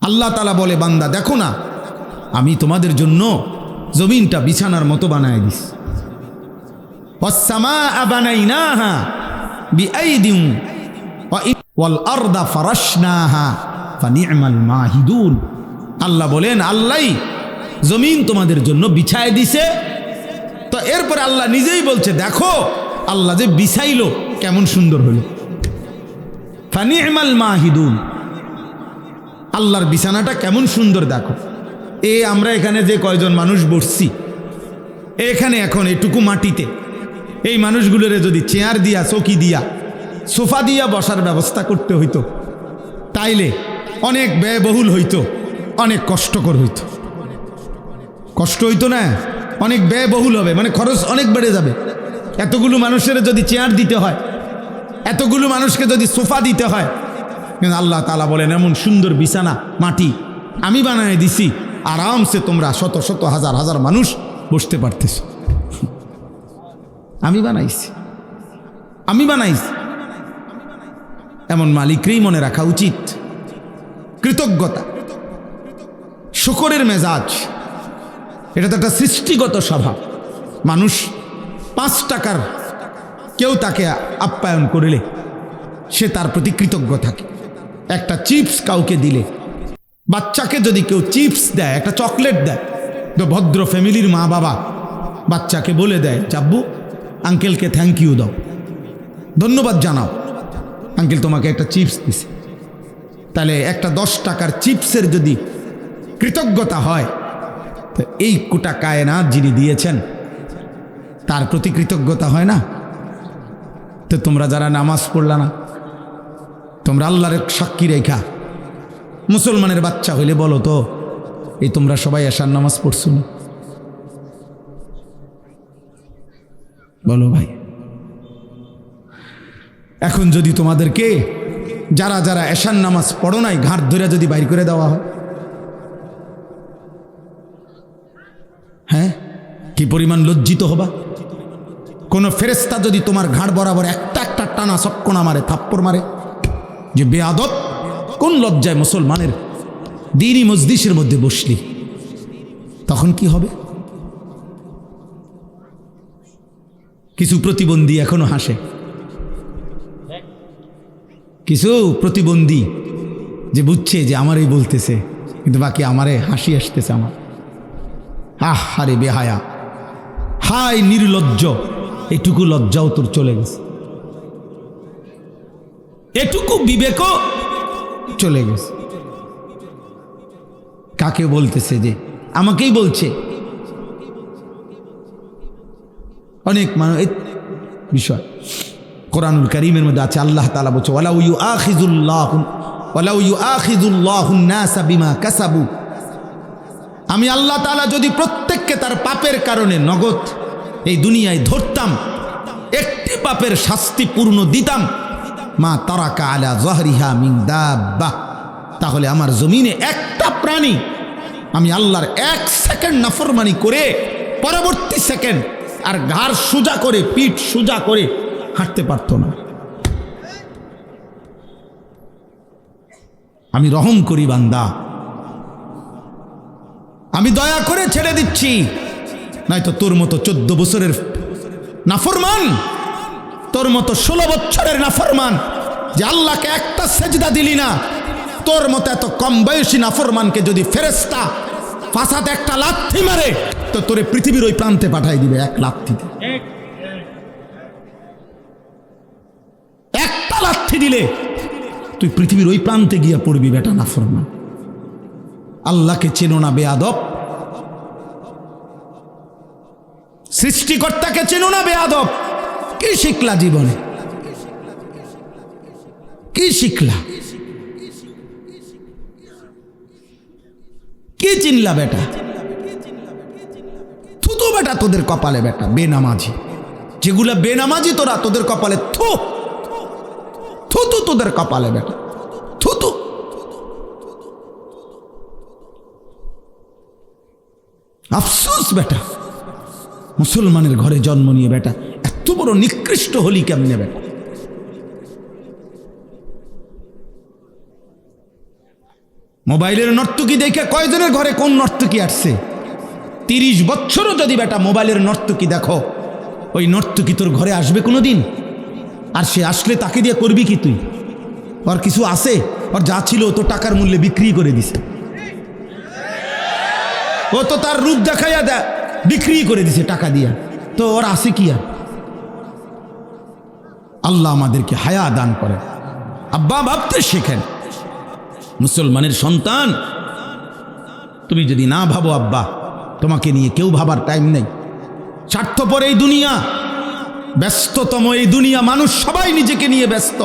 আল্লাহ তাআলা বলে, বান্দা দেখো না, আমি তোমাদের জন্য জমিনটা বিছানার মতো বানায় দিস। ওয়াস-সামাআ বানাইনাহা বিআইদিন ওয়াল আরদা ফারাশনাহা ফানি'মাল মাহিদুন। আল্লাহ বলেন, আল্লাহই জমিন তোমাদের জন্য বিছায় দিছে। তো এরপর আল্লাহ নিজেই বলছে, দেখো আল্লাহ যে বিছাইলো কেমন সুন্দর হলো। ফানি'মাল মাহিদুন, আল্লাহর বিছানাটা কেমন সুন্দর দেখো। আমরা এখানে যে কয়জন মানুষ বসছি এখানে এখন এটুকু মাটিতে, এই মানুষগুলোরে যদি চেয়ার দিয়া, চৌকি দিয়া, সোফা দিয়া বসার ব্যবস্থা করতে হইতো, তাইলে অনেক ব্যয়বহুল হইতো, অনেক কষ্টকর হইতো। কষ্ট হইতো না, অনেক ব্যয়বহুল হবে, মানে খরচ অনেক বেড়ে যাবে। এতগুলো মানুষের যদি চেয়ার দিতে হয়, এতগুলো মানুষকে যদি সোফা দিতে হয়, কিন্তু আল্লাহ তাআলা বলেন এমন সুন্দর বিছানা মাটি আমি বানায় দিছি, আরামসে তোমরা শত শত হাজার হাজার মানুষ বসতে পারতেছ। আমি বানাইছি, আমি বানাইছি। এমন মালিককেই মনে রাখা উচিত। কৃতজ্ঞতা, শুকরের মেজাজ, এটা তো একটা সৃষ্টিগত স্বভাব। মানুষ 5 টাকার কেউ তাকে আপ্যায়ন করলে সে তার প্রতি কৃতজ্ঞ থাকে। একটা চিপস কাউকে দিলে, বাচ্চাকে যদি কেউ চিপস দেয়, একটা চকলেট দেয়, তো ভদ্র ফ্যামিলির মা বাবা বাচ্চাকে বলে দেয়, জাব্বু আঙ্কেলকে থ্যাংক ইউ দাও, ধন্যবাদ জানাও, আঙ্কেল তোমাকে একটা চিপস দিছে। তাহলে একটা 10 টাকার চিপসের যদি কৃতজ্ঞতা হয়, তো এই কোটা কায়নাত যিনি দিয়েছেন তার প্রতি কৃতজ্ঞতা হয় না? তো তোমরা যারা নামাজ পড়লা না, তোমরা আল্লাহর সাক্ষী রেখা মুসলমানের বাচ্চা হইলে বলো তো, এই তোমরা সবাই এশার নামাজ পড়ছো না? বলো ভাই। এখন যদি তোমাদেরকে যারা যারা এশার নামাজ পড়ো নাই ঘাট ধরে যদি বাইর করে দেওয়া হয়, হ্যাঁ, কি পরিমাণ লজ্জিত হবা? কোন ফেরেশতা যদি তোমার ঘাড় বরাবর একটা একটা টানা চক্কনা মারে, থাপ্পড় মারে, যে বেয়াদব, কোন লজ্জায় মুসলমানের দ্বীনি মজলিসের মধ্যে বসলি, তখন কি হবে? কিছু প্রতিবন্ধী এখনো হাসে, কিছু প্রতিবন্ধী যে বুঝছে যে আমারই বলতেছে, কিন্তু বাকি আমারে হাসি আসতেছে আমার। আহারে বেহায়া, হায় নির্লজ্জ, এটুকু লজ্জাও তোর চলে গেছে, এটুকু বিবেকও চলে গেছে। কাকে বলতেছে? যে আমাকেই বলছে। অনেক মানুষ বিষয় কোরআনুল কারীমের মধ্যে আছে, আল্লাহ তাআলা বলছে, ওয়ালাউ ইউআখিযুল্লাহুন নাসা বিমা কাসাবু, আমি আল্লাহ তাআলা যদি প্রত্যেককে তার পাপের কারণে নগদ এই দুনিয়ায় ধরতাম, একটি পাপের শাস্তি পূর্ণ দিতাম, মা তারাকা আলা যাহরিহা মিন দাব্বা, তাহলে আমার জমিনে একটা প্রাণী আমি আল্লাহর 1 সেকেন্ড নাফরমানি করে পরবর্তী সেকেন্ড আর ঘাড় সোজা করে, পিঠ সোজা করে হাঁটতে পারত না। আমি রহম করি বান্দা, আমি দয়া করে ছেড়ে দিচ্ছি, নয়তো তোর মতো 14 বছরের নাফরমান, তোর মতো 16 বছরের নাফরমান যে আল্লাহকে একটা সেজদা দিলি না, তোর মতো এত কম বয়সী নাফরমানকে যদি ফেরেশতা ফাসাতে একটা লাথি মারে, তো তোরে পৃথিবীর ওই প্রান্তে পাঠাই দিবে এক লাথিতে। একটা লাথি দিলে তুই পৃথিবীর ওই প্রান্তে গিয়া পড়বি বেটা নাফরমান। আল্লাহকে চেনো না বেয়াদব, সৃষ্টিকর্তাকে চেনো না বেয়াদব। কি শিখলা জীবনে? কি শিখলা? কি চিনলা বেটা? থুতু বেটা তোদের কপালে বেটা, বেনামাজি যেগুলা বেনামাজি তোরা, তোদের কপালে থু থুতু, তোদের কপালে বেটা থুতু। আফসোস বেটা, মুসলমানের ঘরে জন্ম নিয়ে বেটা এত বড় নিকৃষ্ট হলি কেমনে বেটা? মোবাইলের নর্তকী দেখে কয়জনের ঘরে কোন নর্তকী আসছে? 30 বছরও যদি বেটা মোবাইলের নর্তকী দেখো, ওই নর্তকী তোর ঘরে আসবে কোনো দিন? আর সে আসলে তাকে দিয়ে করবি কি তুই? ওর কিছু আছে? ওর যা ছিল তো টাকার মূল্যে বিক্রি করে দিছে। ও তো তার রূপ দেখাইয়া বিক্রি করে দিছে টাকা দিয়া, তো ওর আছে কি আর? আল্লাহ আমাদেরকে হায়া দান করে। আব্বা ভাবতে শেখেন। মুসলমানের সন্তান, তুমি যদি না ভাবো আব্বা, তোমাকে নিয়ে কেউ ভাবার টাইম নেই। স্বার্থপর এই দুনিয়া, ব্যস্ততম এই দুনিয়া, মানুষ সবাই নিজেকে নিয়ে ব্যস্ত,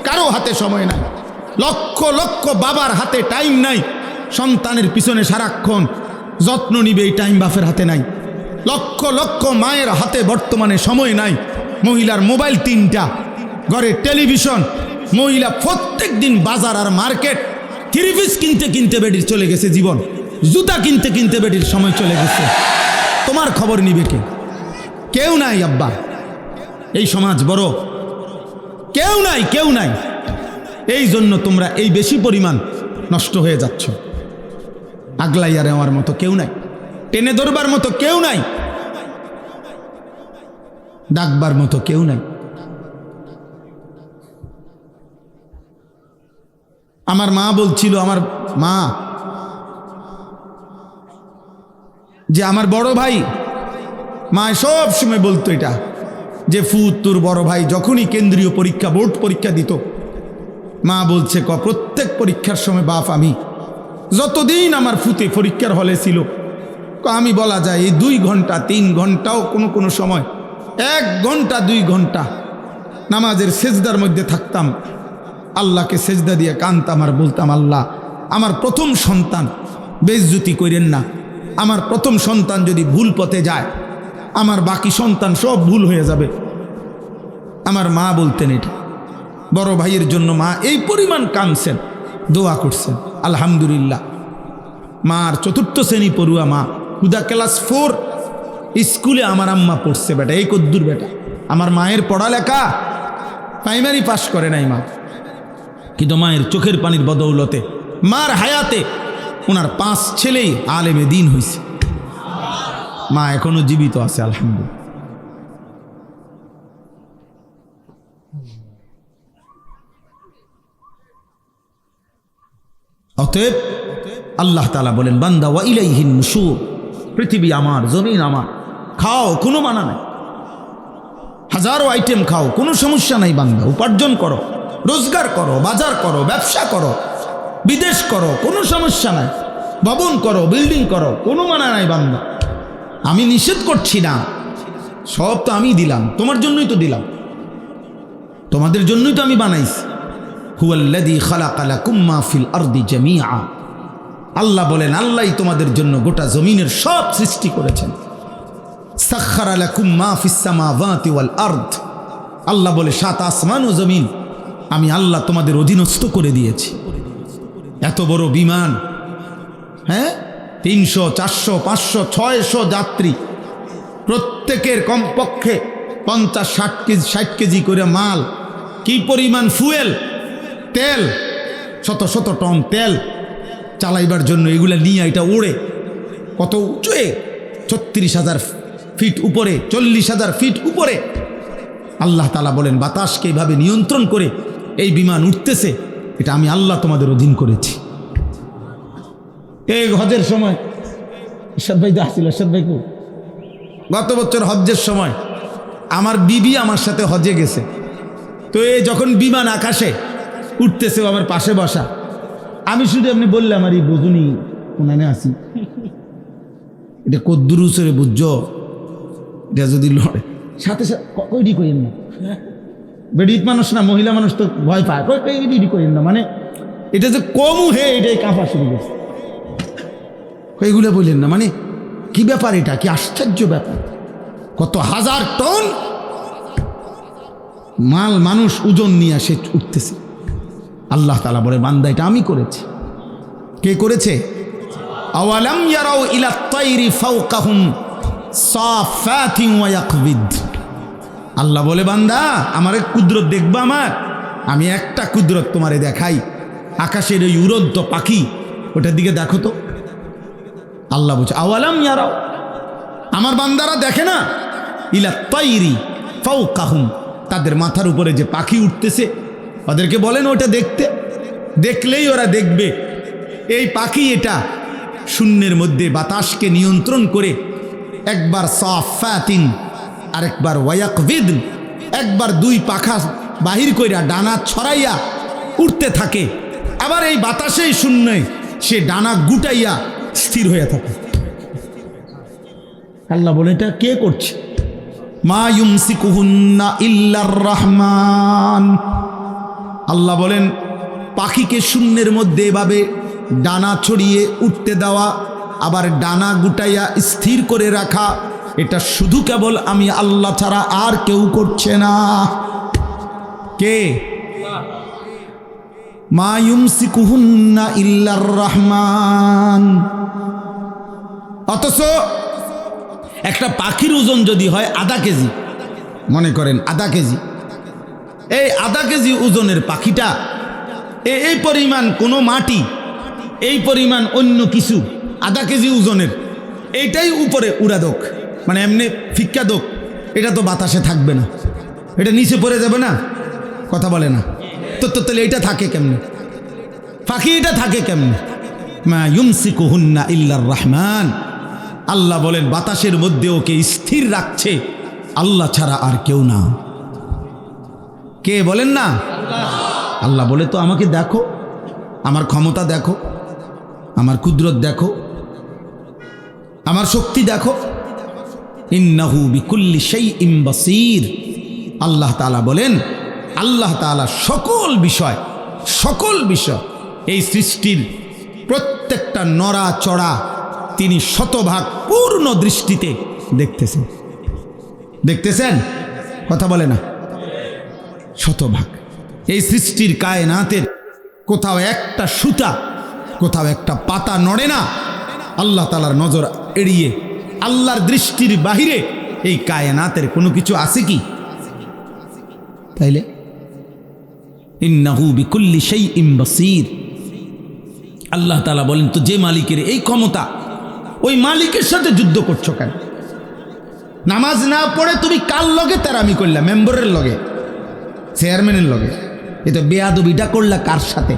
কারো হাতে সময় নাই। লক্ষ লক্ষ বাবার হাতে টাইম নাই, সন্তানের পিছনে সারাক্ষণ যত্ন নিবে এই টাইম বাপের হাতে নাই। লক্ষ লক্ষ মায়ের হাতে বর্তমানে সময় নাই। মহিলার মোবাইল 3টা, ঘরে টেলিভিশন, মহিলা প্রত্যেক দিন বাজার আর মার্কেট। 3 পিস কিনতে কিনতে বেডির চলে গেছে জীবন, জুতা কিনতে কিনতে বেডির সময় চলে গেছে। তোমার খবর নিবে কে? কেউ নাই আব্বা। এই সমাজ বড়, কেউ নাই, কেউ নাই। এই জন্য তোমরা এই বেশি পরিমাণ নষ্ট হয়ে যাচ্ছ। আগলাইয়া নেওয়ার মতো কেউ নাই, টেনে ধরবার মতো কেউ নাই, ডাকবার মতো কেউ নাই। আমার মা বলছিল, আমার মা, যে আমার বড় ভাই, মা সব সময় বলতো এটা, যে ফুত তোর বড় ভাই যখনই কেন্দ্রীয় পরীক্ষা, বোর্ড পরীক্ষা দিত, মা বলছে প্রত্যেক পরীক্ষার সময় বাপ আমি, যতদিন আমার ফুতে পরীক্ষার হলে ছিল, আমি বলা যায় এই 2 ঘন্টা 3 ঘন্টাও কোনো কোনো সময় 1 ঘন্টা 2 ঘন্টা নামাজের সেজদার মধ্যে থাকতাম, আল্লাহকে সেজদা দিয়ে কানতাম আর বলতাম, আল্লাহ আমার প্রথম সন্তান বেইজ্জতি করেন না, আমার প্রথম সন্তান যদি ভুল পথে যায়, আমার বাকি সন্তান সব ভুল হয়ে যাবে। আমার মা বলতেন এটা। বড় ভাইয়ের জন্য মা এই পরিমাণ কাঁদছেন, দোয়া করছেন। আলহামদুলিল্লাহ, মার 4র্থ শ্রেণী পড়ুয়া মা, হুদা ক্লাস 4 স্কুলে আমার আম্মা পড়ছে বেটা। এই কদ্দুর বেটা, আমার মায়ের পড়ালেখা প্রাইমারি পাস করে নাই মা, কিন্তু মায়ের চোখের পানির বদৌলতে, মার হায়াতে ওনার 5 ছেলেই আলেমে দিন হয়েছে। মা এখনো জীবিত আছে আলহামদুলিল্লাহ। অতএব আল্লাহ তাআলা বলেন, বান্দা ওয়া ইলাইহিন নুশুর, পৃথিবী আমার, জমিন আমার, খাও কোনো মানা নাই, হাজারো আইটেম খাও, কোনো সমস্যা নাই বান্দা। উপার্জন করো, রোজগার করো, বাজার করো, ব্যবসা করো, বিদেশ করো, কোনো সমস্যা নাই। ভবন করো, বিল্ডিং করো, কোনো মানা নাই বান্দা। আমি নিষেধ করছি না, সব তো আমি দিলাম, তোমার জন্যই তো দিলাম, তোমাদের জন্যই তো আমি বানাইছি। হুয়াল্লাযী খালাকা লাকুম মা ফিল আরদি জামিআ, আল্লাহ বলেন আল্লাহই তোমাদের জন্য গোটা জমিনের সব সৃষ্টি করেছেন। সাখখারা লাকুম মা ফিস সামাওয়াতি ওয়াল আরদ, আল্লাহ বলে 7 আসমান ও জমিন আমি আল্লাহ তোমাদের অধীনস্থ করে দিয়েছি। এত বড় বিমান, হ্যাঁ, 300 400 500 600 যাত্রী, প্রত্যেকের কমপক্ষে 50 60 কেজি করে মাল, কি পরিমাণ ফুয়েল, তেল, শত শত টন তেল চালাইবার জন্য এগুলা নিয়ে এটা ওড়ে কত উঁচুয়ে, 36,000 ফিট উপরে, 40,000 ফিট উপরে। আল্লাহ তাআলা বলেন বাতাসকে এইভাবে নিয়ন্ত্রণ করে এই বিমান উঠতেছে, এটা আমি আল্লাহ তোমাদের অধীন করেছি। এই হজের সময় ইরশাদ ভাই আসছিল, ইরশাদ ভাই কো, গত বছর হজ্জের সময় আমার বিবি আমার সাথে হজে গেছে, তো এই যখন বিমান আকাশে উঠতেছে আমার পাশে বসা, আমি শুধু এমনি বললাম আর এই বুঝুনি কোনানে আসি, এটা কদ্দুরুসরে বুঝছো, এটা যদি লড়ে সাথে সাথে কইডি কইেন না, বেডিত মানুষ না, মহিলা মানুষ তো ভয় পায়, কইডি কইেন না, মানে এটা যে কমু হে এটাই কাঁপা শুরু করছে, এইগুলো বললেন না, মানে কি ব্যাপার, এটা কি আশ্চর্য ব্যাপার, কত হাজার টন মাল মানুষ ওজন নিয়ে আসে উঠতেছে। আল্লাহ তাআলা বলে বান্দা এটা আমি করেছি। কে করেছে? আওয়ালাম ইয়ারাউ ইলাত তাইরি ফাওকাহুম সাফাতিন ওয়া ইয়াকবিদ, আল্লাহ বলে বান্দা আমার এক কুদরত দেখবা, আমার আমি একটা কুদরত তোমারে দেখাই। আকাশের ওই উড়ন্ত পাখি ওটার দিকে দেখো তো। আল্লাহ বলছে আওয়ালাম ইয়ারাও, আমার বান্দারা দেখে না, ইলা তাইরি ফাওকাহুম, তাদের মাথার উপরে যে পাখি উঠতেছে, ওদেরকে বলেন ওটা দেখতে, দেখলেই ওরা দেখবে এই পাখি এটা শূন্যের মধ্যে বাতাসকে নিয়ন্ত্রণ করে একবার সাফাতিন আরেকবার ওয়াকবিদ, একবার দুই পাখা বাহির কইরা ডানা ছড়াইয়া উঠতে থাকে, আবার এই বাতাসেই শূন্যে সে ডানা গুটাইয়া স্থির হয়ে থাকে। আল্লাহ বলে এটা কে করছে? মা ইউমসিকুহুন্না ইল্লার রহমান। আল্লাহ বলেন পাখিকে শূন্যের মধ্যে এভাবে ডানা ছড়িয়ে উঠতে দেওয়া, আবার ডানা গুটাইয়া স্থির করে রাখা, এটা শুধু কেবল আমি আল্লাহ ছাড়া আর কেউ করছে না। কে? মা ইউমসিকুহুন্না ইল্লার রহমান। অথচ একটা পাখির ওজন যদি হয় আধা কেজি, মনে করেন আধা কেজি, এই আধা কেজি ওজনের পাখিটা এই পরিমাণ কোনো মাটি, এই পরিমাণ অন্য কিছু আধা কেজি ওজনের, এইটাই উপরে উড়া দোক, মানে এমনি ফিক্কা দোক, এটা তো বাতাসে থাকবে না, এটা নিচে পড়ে যাবে না, কথা বলে না তো। তাহলে এটা থাকে কেমনে? পাখি এটা থাকে কেমনে? মা ইউমসিকুহুন্না ইল্লার রহমান। আল্লাহ বলেন বাতাসের মধ্যে ওকে স্থির রাখছে আল্লাহ ছাড়া আর কেউ না। কে বলেন না? আল্লাহ বলে তো আমাকে দেখো, আমার ক্ষমতা দেখো, আমার কুদরত দেখো, আমার শক্তি দেখো। ইন্নাহু বিকুল্লি শাইইন বাসীর। আল্লাহ তাআলা বলেন আল্লাহ তাআলা সকল বিষয় এই সৃষ্টির প্রত্যেকটা নড়া চড়া তিনি শতভাগ পূর্ণ দৃষ্টিতে দেখতেছেন, কথা বলে না, শতভাগ। এই সৃষ্টির কায়নাতের কোথাও একটা সুতা, কোথাও একটা পাতা নড়ে না আল্লাহ তাআলার নজর এড়িয়ে। আল্লাহর দৃষ্টির বাহিরে এই কায়নাতের কোনো কিছু আছে কি? তাইলে ইন্নাহু বিকুল্লি শাইইন বাসীর। আল্লাহ তাআলা বলেন তো যে মালিকের এই ক্ষমতা, ওই মালিকের সাথে যুদ্ধ করছো কেন? নামাজ না পড়ে তুমি কার লগে তেরামি করলা? মেম্বারের লগে, চেয়ারম্যানের লগে। এ তো বেয়াদবিটা করলা কার সাথে?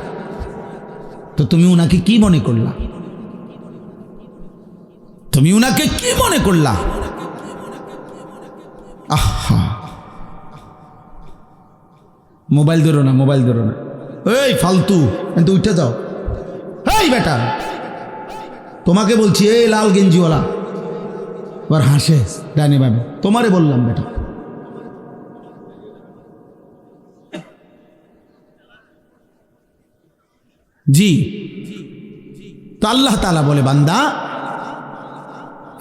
তো তুমি উনাকে কি মনে করলা? তুমি উনাকে কি মনে করলা? আহা, মোবাইল ধরো না, মোবাইল ধরো না, এই ফালতু, কিন্তু উঠে যাও। এই বেটা, তোমাকে বলছি, এই লাল গেঞ্জিওয়ালা আবার হাসে ডানে বামে, তোমারে বললাম বেটা। জি, তো আল্লাহ তাআলা বলে বান্দা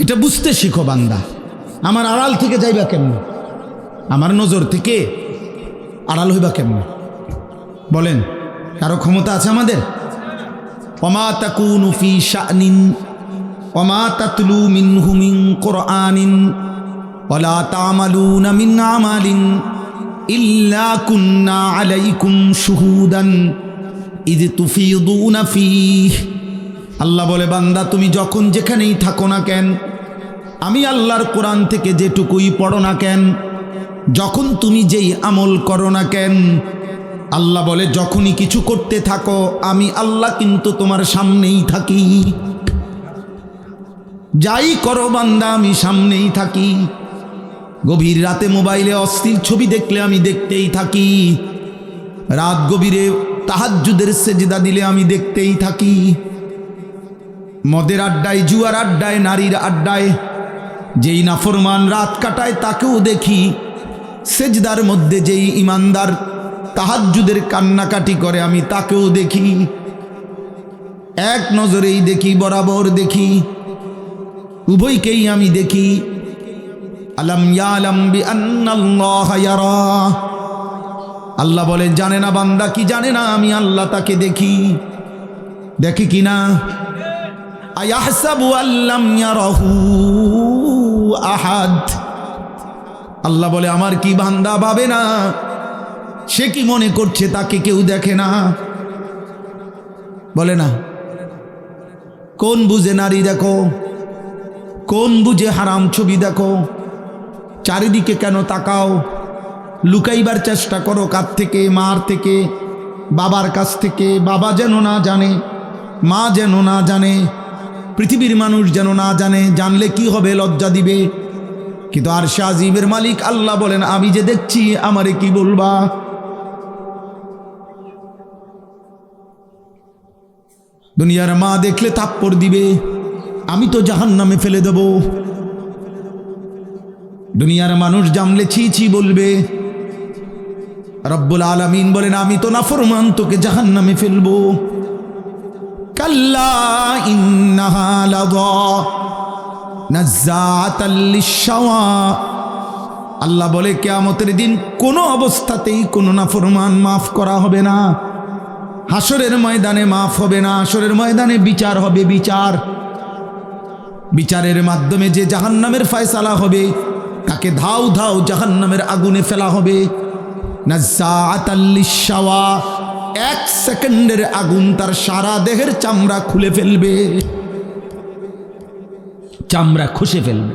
এটা বুঝতে শিখো বান্দা, আমার আড়াল থেকে যাইবা কেমনে, আমার নজর থেকে আড়াল হইবা কেমনে? বলেন, কারো ক্ষমতা আছে আমাদের? ওমা তাকুনু ফি শানিন ওমা তাতলু মিনহু মিন কুরআনিন ওয়ালা তা'মালুনা মিন আমালিন ইল্লা কুন্না আলাইকুম শুহুদান ইয তুফিদুনা ফীহি। আল্লাহ বলে বান্দা তুমি যখন যেখানেই থাকো না কেন, আমি আল্লাহর কোরআন থেকে যেটুকুই পড়ো না কেন, যখন তুমি যেই আমল করো না কেন, আল্লাহ বলে যখনই কিছু করতে থাকো আমি আল্লাহ কিন্তু তোমার সামনেই থাকি। যাই করো বান্দা আমি সামনেই থাকি। গভীর রাতে মোবাইলে অশ্লীল ছবি দেখলে আমি দেখতেই থাকি, রাত গভীরে তাহাজ্জুদের সেজদা দিলে আমি দেখতেই থাকি, মদের আড্ডায়, জুয়ার আড্ডায়, নারীর আড্ডায় যেই নাফরমান রাত কাটায় তাকেও দেখি, সেজদার মধ্যে যেই ইমানদার তাহাজ্জুদের কান্নাকাটি করে আমি তাকেও দেখি, এক নজরেই দেখি, বরাবর দেখি, উভয়কেই আমি দেখি। আলাম ইয়ালাম বিআন্নাল্লাহা ইয়ারা। আল্লাহ বলে জানে না বান্দা কি জানে না আমি আল্লাহ তাকে দেখি? দেখি কিনা? আয়াহসাবু আল্লাম ইয়ারাহু আহাদ। আল্লাহ বলে আমার কি বান্দা ভাবে না, সে কি মনে করছে তাকে কেউ দেখে না? বলে না, কোন বুঝে নারী দেখো, কোন বুঝে হারাম ছবি দেখো, চারিদিকে কেন তাকাও, লুকাইবার চেষ্টা করো কার থেকে? মার থেকে, বাবার কাছ থেকে। বাবা যেন না জানে, মা যেন না জানে, পৃথিবীর মানুষ যেন না জানে। জানলে কি হবে? লজ্জা দিবে। কিন্তু আরশে আজিমের মালিক আল্লাহ বলেন, আমি যে দেখছি, আমারে কি বলবা? দুনিয়ার মা দেখলে থাপ্পড় দিবে, আমি তো জাহান্নামে ফেলে দেব। দুনিয়ার মানুষ জানলে ছি ছি বলবে। রব্বুল আলামিন বলেন, আমি তো নাফরমান, তোকে জাহান্নামে ফেলবো। কাল্লা ইন্নাহা লাযা নাযাতাল লিশ-শাওয়া। আল্লাহ বলে, কিয়ামতের দিন কোনো অবস্থাতেই কোনো নাফরমান মাফ করা হবে না। হাসরের ময়দানে মাফ হবে না। হাসরের ময়দানে বিচার হবে। বিচারের মাধ্যমে যে জাহান্নামের ফয়সালা হবে, তাকে ধাও ধাও জাহান্নামের আগুনে ফেলা হবে। নাযাতাল লিশ-শাওয়া, এক সেকেন্ডের আগুন তার সারা দেহের চামড়া খুলে ফেলবে, চামড়া খসে ফেলবে।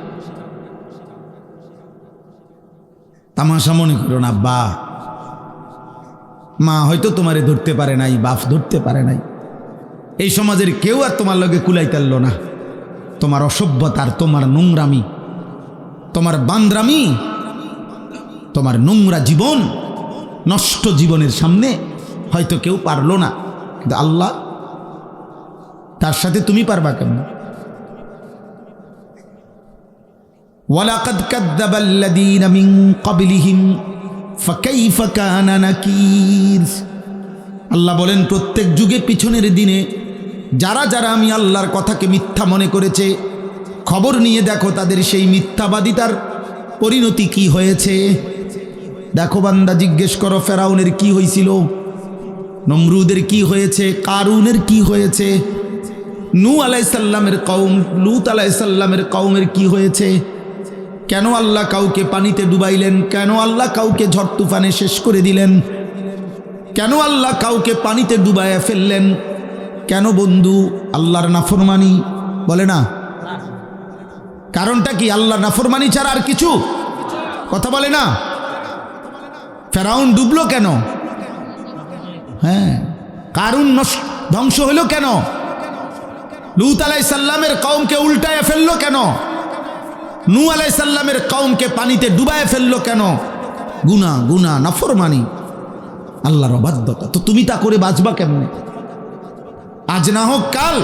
তামাশা মনে করো না আব্বা। মা হয়তো তোমারে ধরতে পারে নাই, বাপ ধরতে পারে নাই, এই সমাজের কেউ আর তোমার লগে কুলাইতারল না। তোমার অসভ্যতার, তোমার নোংরামি, তোমার বান্দ্রামি, তোমার নোংরা জীবন, নষ্ট জীবনের সামনে হয়তো কেউ পারলো না, কিন্তু আল্লাহ, তার সাথে তুমি পারবা কেমন? ওয়ালাকাদ কাযযাবাল্লাযীনা মিন ক্বাবলিহিম ফাকাইফা কানা নাকির। আল্লাহ বলেন, প্রত্যেক যুগে পিছনের দিনে যারা যারা আমি আল্লাহর কথাকে মিথ্যা মনে করেছে, খবর নিয়ে দেখো তাদের সেই মিথ্যাবাদিতার পরিণতি কি হয়েছে। দেখো বান্দা, জিজ্ঞেস করো ফেরাউনের কি হয়েছিল, নমরুদের কি হয়েছে, কারুনের কি হয়েছে, নূহ আলাইহিস সালামের কওম, লূত আলাইহিস সালামের কওমের কি হয়েছে। কেন আল্লাহ কাউকে পানিতে ডুবাইলেন? কেন আল্লাহ কাউকে ঝড় তুফানে শেষ করে দিলেন? কেন আল্লাহ কাউকে পানিতে ডুবাইয়া ফেললেন? কেন বন্ধু? আল্লাহর নাফরমানি, বলে না? কারণটা কি? আল্লাহর নাফরমানি ছাড়া আর কিছু? কথা বলে না? ফেরাউন ডুবলো কেন? হ্যাঁ, কারুন ধ্বংস হইল কেন? লূত আলাইহিস সালামের কওমকে উল্টায় ফেললো কেন? নূহ আলাইহিস সালামের কওমকে পানিতে ডুবায় ফেললো কেন? গুনাহ, নাফরমানি, আল্লাহর অবাধ্যতা। তো তুমি তা করে বাঁচবা কেমনে? আজ না হোক কাল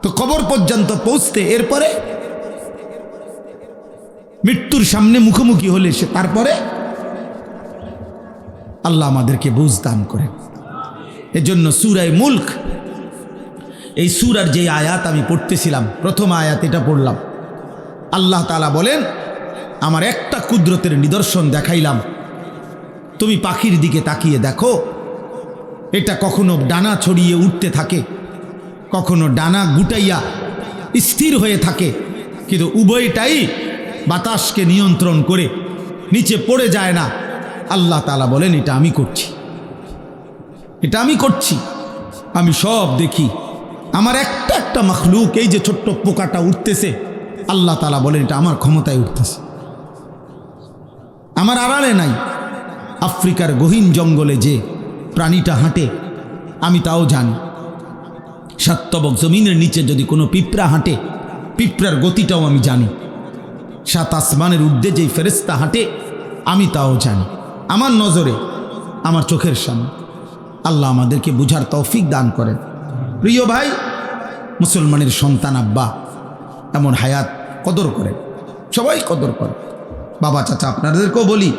তো কবর পর্যন্ত পৌঁছতে, এরপরে মৃত্যুর সামনে মুখোমুখি হলে সে, তারপরে আল্লাহ আমাদেরকে বুঝ দান করেন। এজন্য সূরা মুলক, এই সূরার যে আয়াত আমি পড়তেছিলাম, প্রথম আয়াত এটা পড়লাম। আল্লাহ তাআলা বলেন, আমার একটা কুদরতের নিদর্শন দেখাইলাম, তুমি পাখির দিকে তাকিয়ে দেখো, এটা কখনো ডানা ছড়িয়ে উঠতে থাকে, কখনো ডানা গুটাইয়া স্থির হয়ে থাকে, কিন্তু উভয়টাই বাতাসকে নিয়ন্ত্রণ করে নিচে পড়ে যায় না। আল্লাহ তাআলা বলেন, এটা আমি করছি, এটা আমি করছি, আমি সব দেখি। আমার একটা একটা মখলুক, এই যে ছোট্ট পোকাটা উঠতেছে, আল্লাহ তাআলা বলেন এটা আমার ক্ষমতায় উঠতেছে, আমার আড়ালে নাই। আফ্রিকার গহীন জঙ্গলে যে প্রাণীটা হাঁটে, আমি তাও জানি। সাতবক জমিনের নিচে যদি কোনো পিঁপড়া হাঁটে, পিঁপড়ার গতিটাও আমি জানি। সাত আসমানের ঊর্ধ্বে যেই ফেরেশতা হাঁটে, আমি তাও জানি। আমার নজরে, আমার চোখের সামনে। আল্লাহ আমাদেরকে বুঝার তৌফিক দান করেন। প্রিয় ভাই, মুসলমানের সন্তান আব্বা এমন হায়াত কদর করেন, সবাই কদর করে। বাবা চাচা আপনাদেরকেও বলি,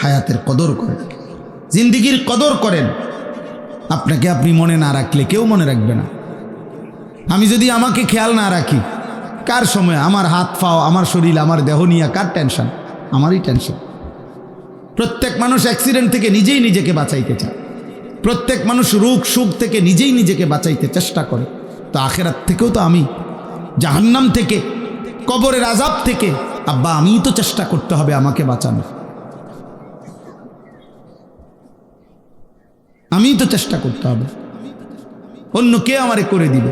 হায়াতের কদর করেন, জিন্দিগির কদর করেন। আপনাকে আপনি মনে না রাখলে কেউ মনে রাখবে না। আমি যদি আমাকে খেয়াল না রাখি, কার সময় আমার হাত পাও, আমার শরীর, আমার দেহ নিয়ে কার টেনশন? আমারই টেনশন। প্রত্যেক মানুষ অ্যাক্সিডেন্ট থেকে নিজেই নিজেকে বাঁচাইতে চায়, প্রত্যেক মানুষ রোগ সুখ থেকে নিজেই নিজেকে বাঁচাইতে চেষ্টা করে। তো আখেরাত থেকেও তো আমি, জাহান্নাম থেকে, কবরের আযাব থেকে, আব্বা আমিই তো চেষ্টা করতে হবে আমাকে বাঁচানো, আমিই তো চেষ্টা করতে হবে। অন্য কে আমারে করে দিবে?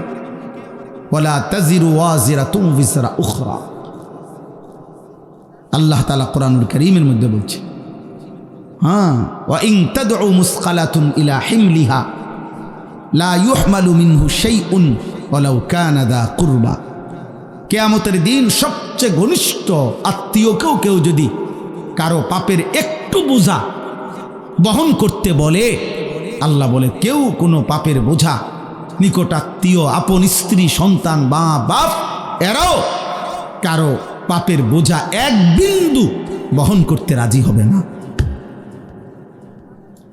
ওয়ালা তাজিরু ওয়াজিরাতুন বিজরা উখরা, আল্লাহ তাআলা কোরআনুল কারীমের মধ্যে বলছে। হ্যাঁ, ওয়া ইন তাদউ মুসকালাতুন ইলা হিমলিহা লা ইউহমালু মিনহু শাইউন ওয়ালাউ কানা দা কুরবা। কিয়ামতের দিন সবচেয়ে ঘনিষ্ঠ আত্মীয়কেও কেউ যদি কারো পাপের একটু বোঝা বহন করতে বলে, আল্লাহ বলে কেউ কোনো পাপের বোঝা নিকটাত্মীয়, আপন স্ত্রী, সন্তান, মা বাপ, এরাও কারো পাপের বোঝা এক বিন্দু বহন করতে রাজি হবে না।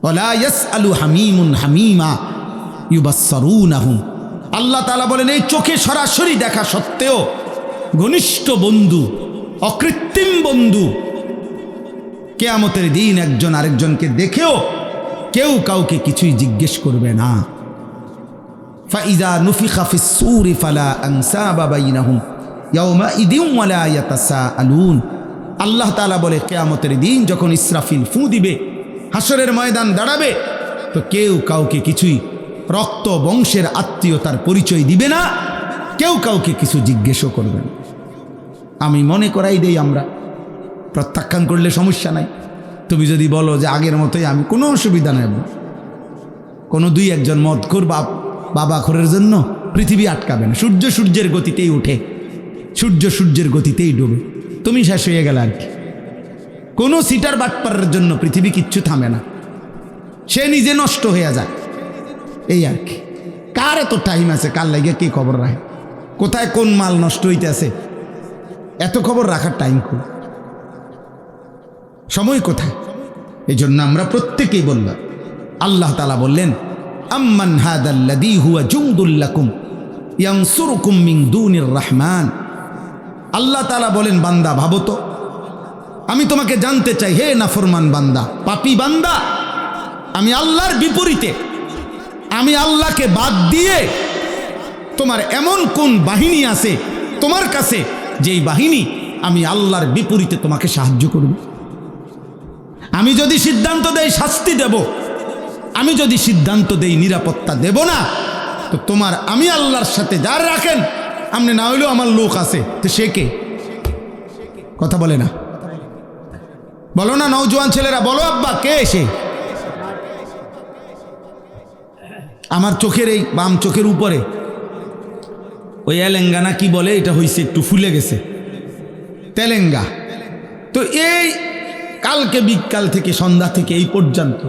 ওয়ালা ইয়াসআলু হামিমুন হামিমা ইউবাসসারুনাহুম, আল্লাহ তাআলা বলেন এই চোখে সরাসরি দেখা সত্ত্বেও ঘনিষ্ঠ বন্ধু, অকৃত্রিম বন্ধু, কিয়ামতের দিন একজন আরেকজনকে দেখেও কেউ কাউকে কিছুই জিজ্ঞেস করবে না। ফাইযা নুফিখা ফিস সূরি ফালা আনসাবা বাইনাহুম ইয়াওমাইদিন ওয়ালা ইয়াতাসাআলুন, আল্লাহ তাআলা বলে কিয়ামতের দিন যখন ইসরাফিল ফু দিবে, হাসরের ময়দান দাঁড়াবে, তো কেউ কাউকে কিছুই রক্ত বংশের আত্মীয়তার পরিচয় দিবে না, কেউ কাউকে কিছু জিজ্ঞেসও করবে না। আমি মনে করাই দেই, আমরা প্রত্যাখ্যান করলে সমস্যা নাই। তুমি যদি বলো যে আগের মতোই, আমি কোনো অসুবিধা নেব, কোনো দুই একজন মদখোর বাবা খোরের জন্য পৃথিবী আটকাবে না। সূর্য সূর্যের গতিতেই উঠে, সূর্য সূর্যের গতিতেই ডুবে, তুমি শেষ হয়ে গেলে আর কি। কোনো সিটার বাটপারের জন্য পৃথিবী কিচ্ছু থামে না, সে নিজে নষ্ট হয়ে যায়, এই আর কি। কার এত টাইম আছে কার লাগে কি খবর রাখে, কোথায় কোন মাল নষ্ট হইতেছে, এত খবর রাখার টাইম কই, সময় কোথায়? এই জন্য আমরা প্রত্যেকেই বললাম, আল্লাহ তাআলা বললেন আম্মান হাদাল্লাযী হুয়া জুনদুল লাকুম ইয়ানসুরুকুম মিন দুনির রহমান। আল্লাহ তাআলা বলেন, বান্দা ভাবো তো, আমি তোমাকে জানতে চাই, হে নাফরমান বান্দা, পাপী বান্দা, আমি আল্লাহর বিপরীতে, আমি আল্লাহকে বাদ দিয়ে তোমার এমন কোন বাহিনী আছে তোমার কাছে, যেই বাহিনী আমি আল্লাহর বিপরীতে তোমাকে সাহায্য করবে? আমি যদি সিদ্ধান্ত দেই শাস্তি দেব, আমি যদি সিদ্ধান্ত দেই নিরাপত্তা দেব না, তো তোমার আমি আল্লাহর সাথে যার রাখেন, আপনি না হইলেও আমার লোক আছে, তো সে কে? কথা বলে না, বলো না নওজোয়ান ছেলেরা, বলো আব্বা কে সে? আমার চোখের এই বাম চোখের উপরে ওই এলেঙ্গানা কি বলে, এটা হয়েছে একটু ফুলে গেছে, তেলেঙ্গা। তো এই কালকে বিকাল থেকে সন্ধ্যা থেকে এই পর্যন্ত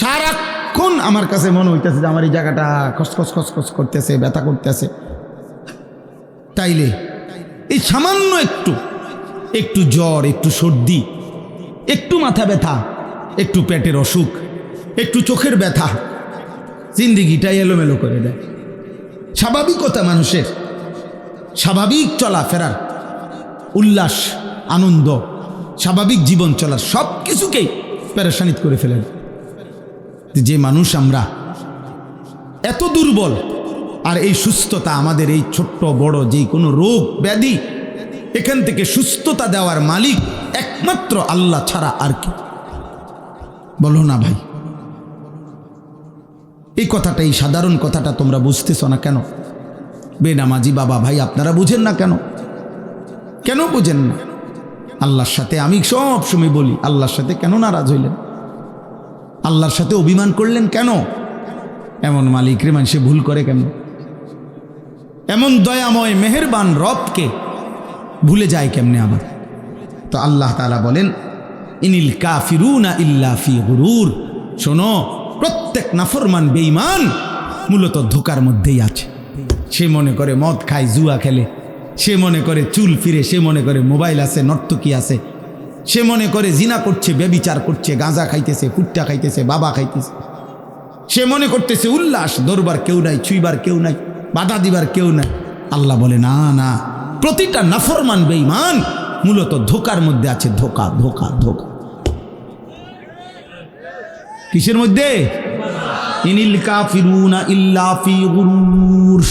সারাক্ষণ আমার কাছে মনে হইতেছে যে আমার এই জায়গাটা খসখস খসখস করতেছে, ব্যথা করতেছে। তাইলে এই সামান্য একটু জ্বর, একটু সর্দি, একটু মাথা ব্যথা, একটু পেটের অসুখ, একটু চোখের ব্যথা, জিন্দিগিটাই এলোমেলো করে দেয়। স্বাভাবিকতা মানুষের, স্বাভাবিক চলাফেরার, উল্লাস, আনন্দ, স্বাভাবিক জীবন চলার সব কিছুকেই পেরেশানিত করে ফেলেন। যে মানুষ আমরা এত দুর্বল, আর এই সুস্থতা আমাদের, এই ছোট্ট বড় যেই কোনো রোগ ব্যাধি, এখান থেকে সুস্থতা দেওয়ার মালিক একমাত্র আল্লাহ ছাড়া আর কি? বলো না ভাই, এই কথাটা, এই সাধারণ কথাটা তোমরা বুঝতেছ না কেন? বেনামাজি বাবা ভাই আপনারা বুঝেন না কেন? কেন বুঝেন না? আল্লাহর সাথে আমি সব সময় বলি, আল্লাহর সাথে কেন নারাজ হইলেন? আল্লাহর সাথে অভিমান করলেন কেন? এমন মালিক রে মানুষে ভুল করে কেন? এমন দয়াময় মেহেরবান রবকে ভুলে যায় কেমনে আবার? তো আল্লাহ তাআলা বলেন, ইনিল কাফিরুনা ইল্লা ফি গুরুর। শোনো, প্রত্যেক নাফরমান বেঈমান মূলত ধোকার মধ্যেই আছে। সে মনে করে মদ খায়, জুয়া খেলে, সে মনে করে চুল ফিরে, সে মনে করে মোবাইল আছে, নর্তকী আছে, সে মনে করে জিনা করছে, ব্যভিচার করছে, গাঁজা খাইতেছে, ফুট্টা খাইতেছে, বাবা খাইতেছে, সে মনে করতেছে উল্লাস, ধরবার কেউ নাই, ছুঁইবার কেউ নাই, বাধা দিবার কেউ নাই। আল্লাহ বলে না না, প্রতিটা নাফরমান বেঈমান মূলত ধোকার মধ্যে আছে। ধোকা ধোকা ধোকা। কিসের মধ্যে? ইনিল কাফিরুনা ইল্লা ফি গুরুর।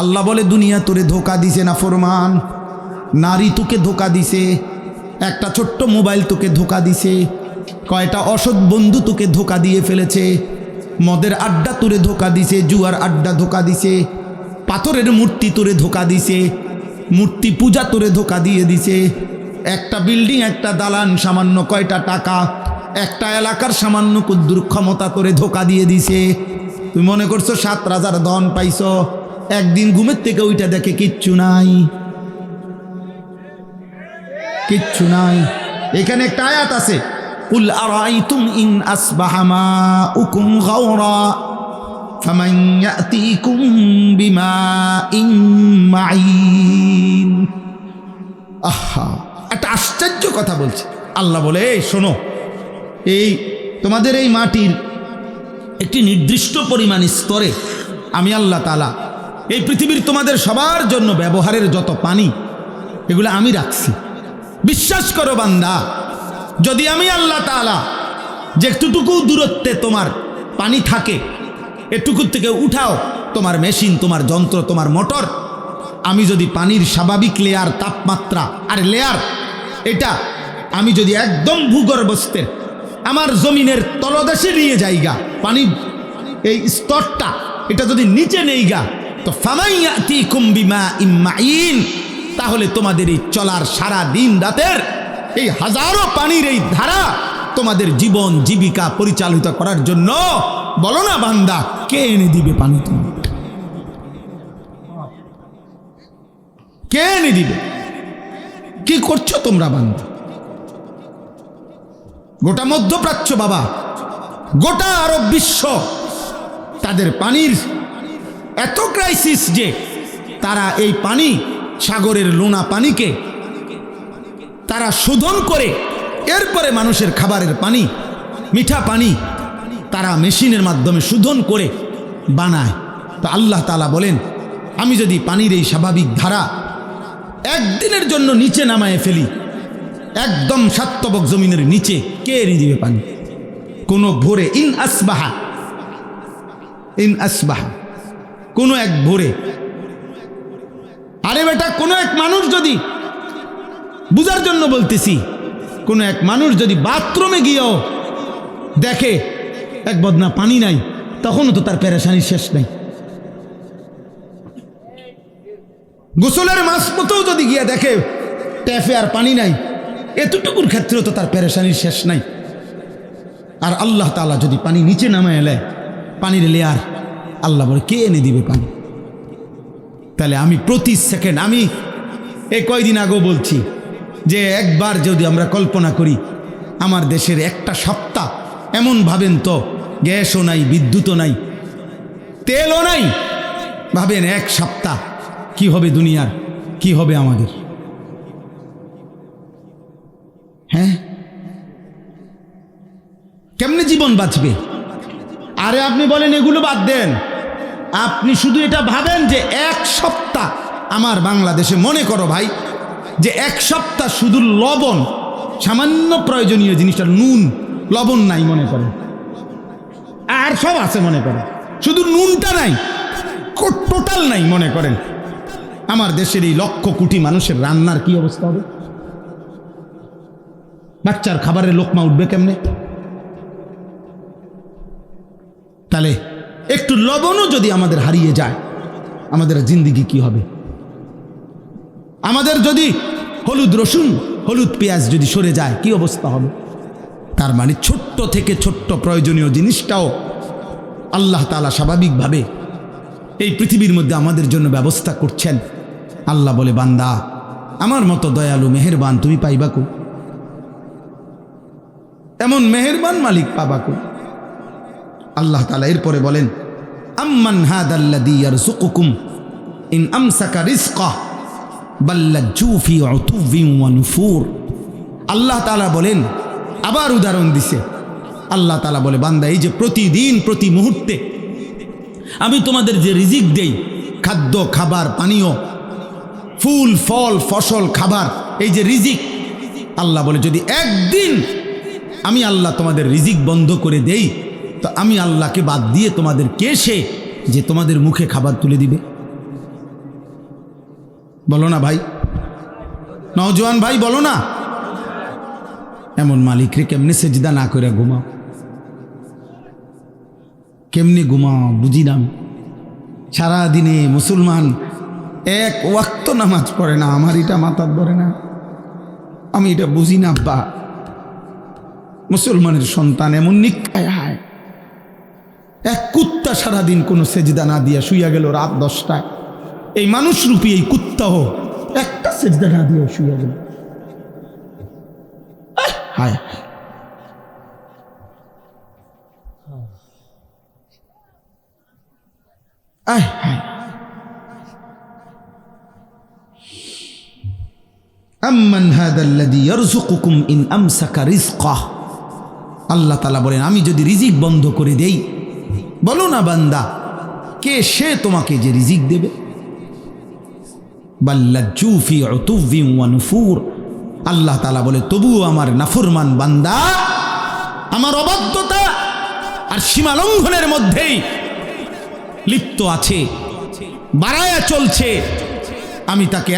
আল্লাহ বলে দুনিয়া তোরে ধোকা দিছে নাফরমান, নারী তোকে ধোকা দিছে, একটা ছোট্ট মোবাইল তোকে ধোকা দিছে, কয়টা অসৎ বন্ধু তোকে ধোকা দিয়ে ফেলেছে, মদের আড্ডা তোরে ধোকা দিছে, জুয়ার আড্ডা ধোকা দিছে, পাথরের মূর্তি তোরে ধোকা দিছে, মূর্তি পূজা তোরে ধোকা দিয়ে দিছে। একটা বিল্ডিং, একটা দালান সামান্য কয়টা টাকা, একটা এলাকার সামান্য কুদ্দুর ক্ষমতা তোরে ধোকা দিয়ে দিছে। তুমি মনে করছো 7 রাজার ধন পাইছো, একদিন ঘুমের থেকে ওইটা দেখে কিচ্ছু নাই, কিচ্ছু নাই। এখানে একটা আয়াত আছে, কুল আরাইতুম ইন আসবাহা মাউকুম গাওরা ফামান ইয়াতিকুম বিমাইন মাইন। আহা, একটা আশ্চর্য কথা বলছে আল্লাহ। বলে এই শোনো, এই তোমাদের এই মাটির একটি নির্দিষ্ট পরিমাণ স্তরে আমি আল্লাহ তাআলা এই পৃথিবীর তোমাদের সবার জন্য ব্যবহারের যত পানি, এগুলো আমি রাখছি। বিশ্বাস করো বান্দা, যদি আমি আল্লাহ তাআলা যে একটুটুকু দূরত্বে তোমার পানি থাকে, এটুকুর থেকে উঠাও তোমার মেশিন, তোমার যন্ত্র, তোমার মোটর, আমি যদি পানির স্বাভাবিক লেয়ার, তাপমাত্রা আর লেয়ার, এটা আমি যদি একদম ভূগর্ভস্থের আমার জমিনের তলদেশে নিয়ে যাইগা, পানি এই স্তরটা এটা যদি নিচে নেইগা, তো ফামাইয়াতিকুম বিমাইন মাইন, তাহলে তোমাদের এই চলার সারা দিন রাতের এই হাজারো পানির এই ধারা তোমাদের জীবন জীবিকা পরিচালিত করার জন্য, বলো না বান্দা, কে এনে দিবে পানি? তুমি কে এনে দিবে? কি করছো তোমরা বান্দা? গোটা মধ্যপ্রাচ্য বাবা, গোটা আরব বিশ্ব, তাদের পানির এত ক্রাইসিস যে তারা এই পানি, সাগরের লোনা পানিকে তারা শোধন করে এরপরে মানুষের খাবারের পানি, মিঠা পানি তারা মেশিনের মাধ্যমে শোধন করে বানায়। তো আল্লাহ তাআলা বলেন, আমি যদি পানির এই স্বাভাবিক ধারা একদিনের জন্য নিচে নামায় ফেলি, একদম সাতবক জমিনের নিচে, কে এনে দিবে পানি? কোনো ভোরে, ইন আসবাহা, কোনো এক ভোরে। আরে বেটা, কোনো এক মানুষ যদি, বুঝার জন্য বলতেছি, কোনো এক মানুষ যদি বাথরুমে গিয়েও দেখে এক বদনা পানি নাই, তখনও তো তার পেরেশানির শেষ নাই। গোসলের মাঝপথেও যদি গিয়ে দেখে ট্যাপে আর পানি নাই, এতটুকুর ক্ষেত্রেও তো তার পেরেশানির শেষ নাই। আর আল্লাহ তাআলা যদি পানি নিচে নামায় এলে, পানির লেয়ার, আল্লাহ বলে কে এনে দিবে পানি? তাহলে আমি প্রতি সেকেন্ড, আমি এই কয়দিন আগেও বলছি যে একবার যদি আমরা কল্পনা করি, আমার দেশের একটা সপ্তাহ এমন ভাবেন তো, গ্যাসও নাই, বিদ্যুৎও নাই, তেলও নাই, ভাবেন এক সপ্তাহ কি হবে দুনিয়ার, কি হবে আমাদের? হ্যাঁ, কেমনে জীবন বাঁচবে? আরে আপনি বলেন এগুলো বাদ দেন, আপনি শুধু এটা ভাবেন যে এক সপ্তাহ আমার বাংলাদেশে, মনে করো ভাই যে এক সপ্তাহ শুধু লবণ, সামান্য প্রয়োজনীয় জিনিসটা নুন, লবণ নাই মনে করেন, আর সব আছে মনে করেন, শুধু নুনটা নাই, টোটাল নাই মনে করেন, আমার দেশের এই লক্ষ কোটি মানুষের রান্নার কি অবস্থা হবে? বাচ্চার খাবারের লোকমা উঠবে কেমনে? তাহলে একটু লবণও যদি আমাদের হারিয়ে যায়, আমাদের জিন্দিগি কি হবে? আমাদের যদি হলুদ রসুন, হলুদ পেঁয়াজ যদি সরে যায়, কি অবস্থা হবে? তার মানে ছোট্ট থেকে ছোট্ট প্রয়োজনীয় জিনিসটাও আল্লাহ তাআলা স্বাভাবিকভাবে এই পৃথিবীর মধ্যে আমাদের জন্য ব্যবস্থা করছেন। আল্লাহ বলে, বান্দা, আমার মতো দয়ালু মেহেরবান তুমি পাইবা কো? এমন মেহেরবান মালিক পাবা কো? আল্লাহ তাআলা এরপরে বলেন, আম্মান হাদাল্লাযী ইয়ারযুকুকুম ইন আমসাকা রিজকাহু বাল্লাজ্জু ফি উতুবিন ওয়া নুফুর। আল্লাহ তাআলা বলেন, আবার উদাহরণ দিছে। আল্লাহ তাআলা বলে, বান্দা, এই যে প্রতিদিন প্রতি মুহূর্তে আমি তোমাদের যে রিজিক দেই, খাদ্য, খাবার, পানীয়, ফুল, ফল, ফসল, খাবার, এই যে রিজিক, আল্লাহ বলে যদি একদিন আমি আল্লাহ তোমাদের রিজিক বন্ধ করে দেই, তো আমি আল্লাহকে বাদ দিয়ে তোমাদের কে সে যে তোমাদের মুখে খাবার তুলে দিবে? বলো না ভাই, নওজোয়ান ভাই, বলো না। এমন মালিক রে কেমনে সেজদা না করে ঘুমাও? কেমনে ঘুমাও বুঝি না। সারাদিনে মুসলমান এক ওয়াক্ত নামাজ পড়ে না, আমার এটা মাথার ধরে না, আমি এটা বুঝি না আব্বা। মুসলমানের সন্তান এমন নিকায় হায়, এক কুত্তা সারাদিন কোনো সেজদা না দিয়া শুইয়া গেল রাত 10টায়। এই মানুষ রূপী এই কুত্তাও একটা সেজদা না দিয়া শুইয়া গেল। হায় আয় হায়। আম্মান হাদাল্লাযী ইয়ারযুকুকুম ইন আমসাকা রিজকাহ, আল্লাহ তাআলা বলেন আমি যদি রিজিক বন্ধ করে দেই, বলো না বান্দা কে সে তোমাকে যে রিজিক দেবে। বাল্লাজ্জু ফি উতুবিন ওয়া নুফুর, আল্লাহ তাআলা বলে তবুও আমার নাফরমান বান্দা আমার অবাধ্যতা আর সীমা লঙ্ঘনের মধ্যেই লিপ্ত আছে, বাড়ায়া চলছে। আমি তাকে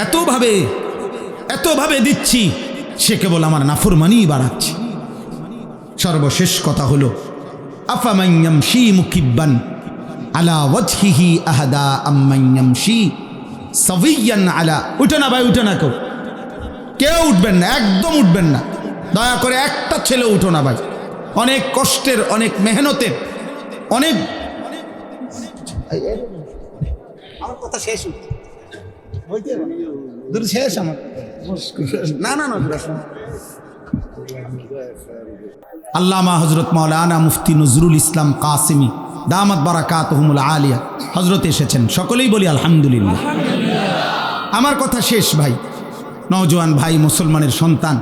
এতভাবে দিচ্ছি, সে কেবল আমার নাফরমানি বাড়াচ্ছে। সর্বশেষ কথা হলো আফামান ইয়ামশি মুকিব্বান আলা ওয়াজহিহি আহাদা আম্মান ইয়ামশি সাবিয়ান আলা। উঠে না ভাই, উঠে না, কেউ উঠবেন না, একদম উঠবেন না, দয়া করে একটা ছেলে উঠো না ভাই। অনেক কষ্টের, অনেক মেহনতের, অনেক আমার কথা শেষ শেষ আমার না না না। আল্লামা হযরত মাওলানা মুফতি নজরুল ইসলাম কাসিমি দামাত বারাকাতুহুমুল আলিয়া হযরত এসেছেন, সকলেই বলি আলহামদুলিল্লাহ। আমার কথা শেষ ভাই, নওজোয়ান ভাই, মুসলমানের সন্তান,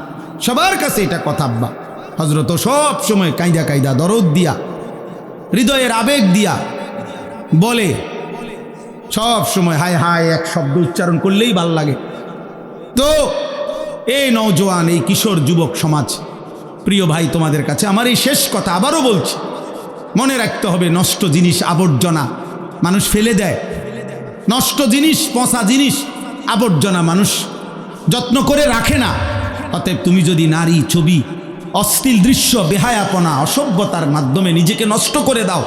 সবার কাছে এটা কথা আব্বা। হযরত সব সময় কাইদা কাইদা দরদ দিয়া, হৃদয়ের আবেগ দিয়া বলে, সব সময় হায় হায় এক শব্দ উচ্চারণ করলেই ভাল লাগে। তো এই নওজোয়ান, এই কিশোর যুবক সমাজ, প্রিয় ভাই, তোমাদের কাছে আমার এই শেষ কথা আবারও বলছি, মনে রাখতে হবে নষ্ট জিনিস, আবর্জনা মানুষ ফেলে দেয়। নষ্ট জিনিস, পচা জিনিস, আবর্জনা মানুষ যত্ন করে রাখে না। অতএব তুমি যদি নারী, ছবি, অশ্লীল দৃশ্য, বেহায়াপনা, অসভ্যতার মাধ্যমে নিজেকে নষ্ট করে দাও,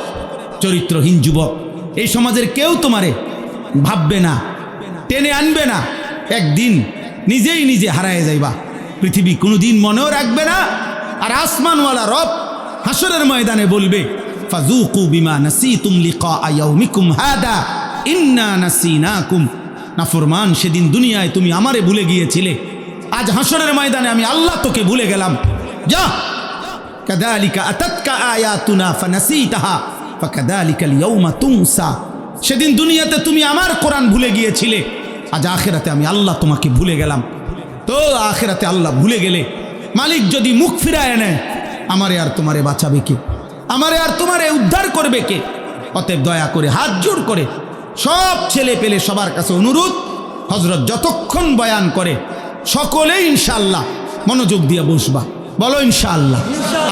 চরিত্রহীন যুবক, এই সমাজের কেউ তোমারে ভাববে না, টেনে আনবে না। একদিন নিজেই নিজে হারায় যাইবা, পৃথিবী কোনোদিন মনেও রাখবে না। আর আসমানওয়ালা রব হাসরের ময়দানে বলবে, ফাযুকু বিমা নাসিতুম লিকা ইয়াউমিকুম হাদা ইন্না নাসিনাকুম। নাফরমান, সেদিন দুনিয়ায় তুমি আমারে ভুলে গিয়েছিলে, আজ হাসরের ময়দানে আমি আল্লাহ তোকে ভুলে গেলাম। যা, কাযালিকা আতাতকা আয়াতুনা ফানাসিতাহা ফাকাযালিকাল ইয়াউমা তুনসা। সেদিন দুনিয়াতে তুমি আমার কোরআন ভুলে গিয়েছিলে, আজ আখিরাতে আমি আল্লাহ তোমাকে ভুলে গেলাম। তো আখিরাতে আল্লাহ ভুলে গেলে মালিক যদি মুখ ফিরায় নেয়, আমারে আর তোমারে বাঁচাবে কে? আমারে আর তোমারে উদ্ধার করবে কে? অতএব দয়া করে হাত জোড় করে সব ছেলে পেলে সবার কাছে অনুরোধ, হযরত যতক্ষণ বয়ান করে সকলেই ইনশাআল্লাহ মনোযোগ দিয়ে বসবা। বলো ইনশাআল্লাহ।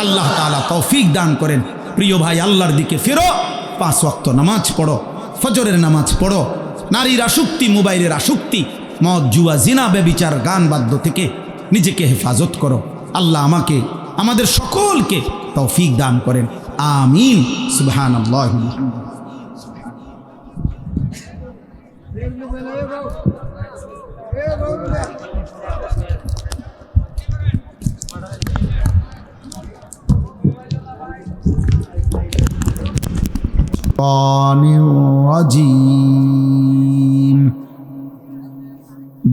আল্লাহ তাআলা তৌফিক দান করেন। প্রিয় ভাই, আল্লাহর দিকে ফিরো, 5 ওয়াক্ত নামাজ পড়ো, ফজরের নামাজ পড়ো, নারীর আসক্তি, মোবাইলের আসক্তি, মদ, জুয়া, জিনা, ব্যভিচার, গান বাদ্য থেকে নিজেকে হেফাজত করো। আল্লাহ আমাকে, আমাদের সকলকে তৌফিক দান করেন। আমিন। সুবহানাল্লাহ।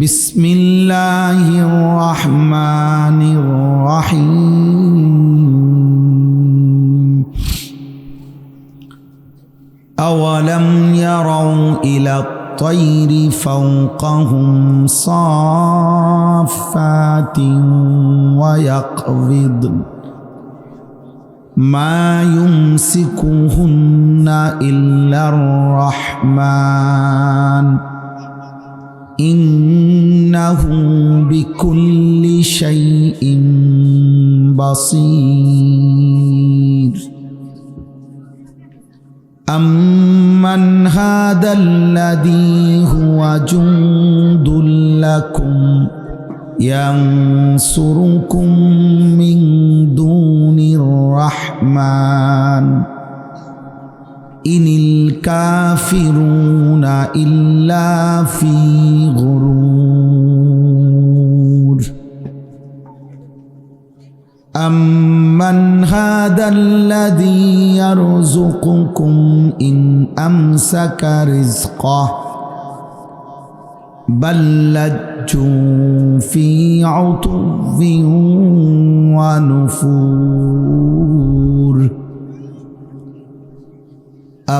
বিসমিল্লাহির রহমানির রহিম। আওয়ালাম ইয়ারাউ ইলা الطير فوقهم صافات ويقبضن ما يمسكهن إلا الرحمن إنه بكل شيء بصير أمن هذا الذي هو جند لكم ينصركم من دون الرحمن ইনিল কাফিরুনা ইল্লা ফি গুরুর আম্মান হাদাল্লাযী ইয়ারযুকুকুম ইন আমসাকা রিজকাহু বাল লাজ্জু ফি উতুব্বিন ওয়া নুফুর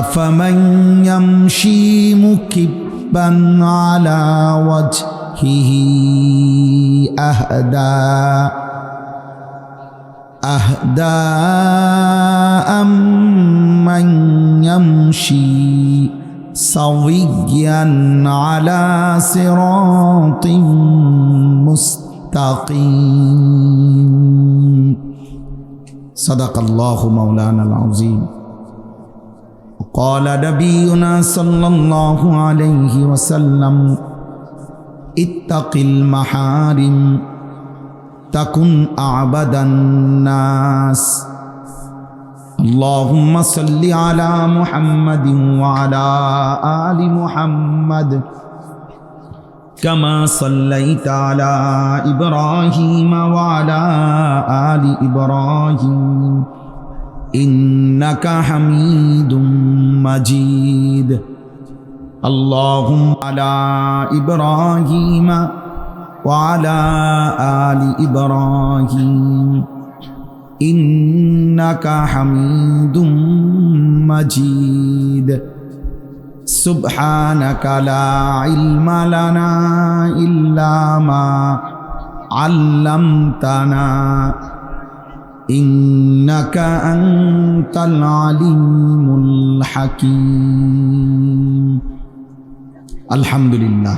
أفمن يمشي مكبا على وجهه أهدى أمن يمشي سويا على صراط مستقيم صدق الله مولانا العظيم. قال نبينا صلى الله عليه وسلم اتق المحارم تكن أعبد الناس. اللهم صل على محمد وعلى آل محمد كما صليت على إبراهيم وعلى آل إبراهيم إنك حميد مجيد. اللهم على إبراهيم وعلى آل إبراهيم إنك حميد مجيد. سبحانك لا علم لنا إلا ما علمتنا إنك أنت العليم الحكيم. الحمد لله.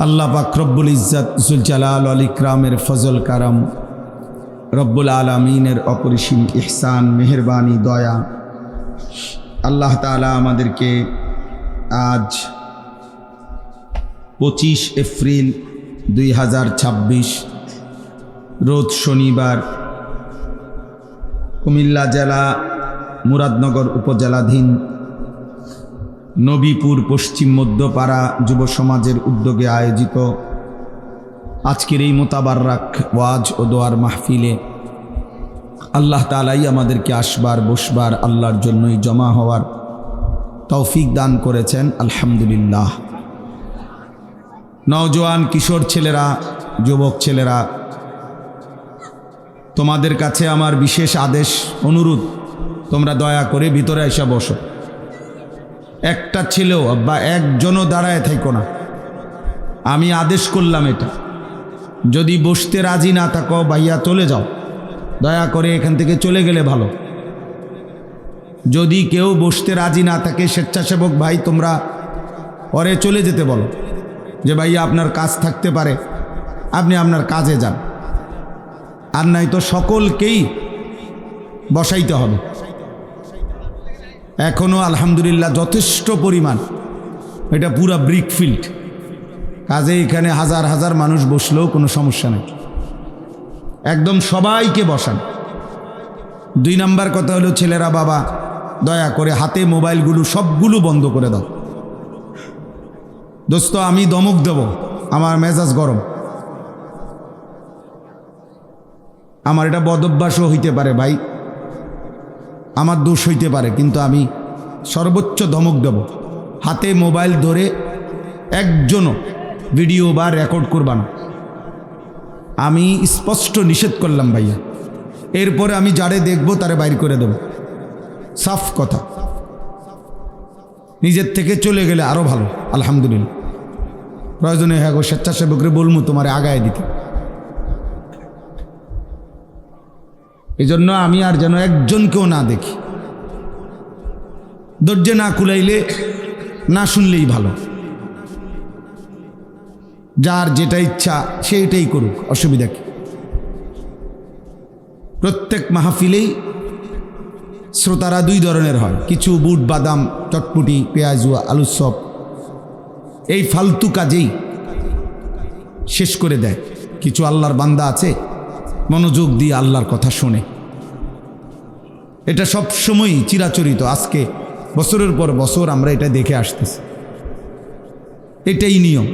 আল্লাহ পাক রব্বুল ইজ্জত জুল জালাল ওয়াল ইকরামের ফজল কারাম, রব্বুল আলামিনের অপরিসীম ইহসান, মেহেরবানি, দয়া, আল্লাহ তাআলা আমাদেরকে আজ 25 এপ্রিল 2026 রোজ শনিবার কুমিল্লা জেলা মুরাদনগর উপজেলাধীন নবীপুর পশ্চিম মধ্যপাড়া যুব সমাজের উদ্যোগে আয়োজিত আজকের এই মোতাবাররাক ওয়াজ ও দোয়ার মাহফিলে আল্লাহ তাআলাই আমাদেরকে আসবার বসবার, আল্লাহর জন্যই জমা হওয়ার তৌফিক দান করেছেন। আলহামদুলিল্লাহ। নওজোয়ান কিশোর ছেলেরা, যুবক ছেলেরা, তোমাদের কাছে আমার বিশেষ আদেশ, অনুরোধ, তোমরা দয়া করে ভিতরে এসে বসো। একটা ছেলেও বা একজনও দাঁড়ায় থাকো না, আমি আদেশ করলাম এটা। যদি বসতে রাজি না থাকো ভাইয়া চলে যাও, দয়া করে এখান থেকে চলে গেলে ভালো। যদি কেউ বসতে রাজি না থাকে, স্বেচ্ছাসেবক ভাই তোমরা পরে চলে যেতে বলো, যে ভাইয়া আপনার কাজ থাকতে পারে, আপনি আপনার কাজে যান। আর নাই তো সকলকেই বসাইতে হবে। এখনও আলহামদুলিল্লাহ যথেষ্ট পরিমাণ, এটা পুরা ব্রিক ফিল্ড, কাজে এখানে হাজার হাজার মানুষ বসলেও কোনো সমস্যা নেই। একদম সবাইকে বসান। 2 নাম্বার কথা হলো, ছেলেরা বাবা দয়া করে হাতে মোবাইলগুলো সবগুলো বন্ধ করে দাও। দোস্ত আমি দমক দেব, আমার মেজাজ গরম, আমার এটা বদভ্যাসও হইতে পারে ভাই, আমার দোষ হইতে পারে, কিন্তু আমি সর্বোচ্চ ধমক দেব। হাতে মোবাইল ধরে একজনও ভিডিও বা রেকর্ড করবা না, আমি স্পষ্ট নিষেধ করলাম ভাইয়া। এরপরে আমি যারে দেখব তারে বাইর করে দেব, সাফ কথা। নিজের থেকে চলে গেলে আরও ভালো। আলহামদুলিল্লাহ। প্রয়োজনে হ্যাঁ গো স্বেচ্ছাসেবকরে বলবো তোমারে আগায় দিতে। এই জন্য আমি আর যেন একজনকেও না দেখি। ধৈর্য না কুলাইলে না শুনলেই ভালো। যার যেটা ইচ্ছা সেইটাই করুক, অসুবিধা কি? প্রত্যেক মাহফিলেই শ্রোতারা 2 ধরনের হয়, কিছু বুট বাদাম চটপুটি পেঁয়াজ আলুর চপ এই ফালতু কাজেই শেষ করে দেয়। কিছু আল্লাহর বান্দা আছে মনোযোগ দিয়ে আল্লাহর কথা শোনে। এটা সব সময়ই চিরাচরিত, আজকে বছরের পর বছর আমরা এটা দেখে আসতেছি, এটাই নিয়ম।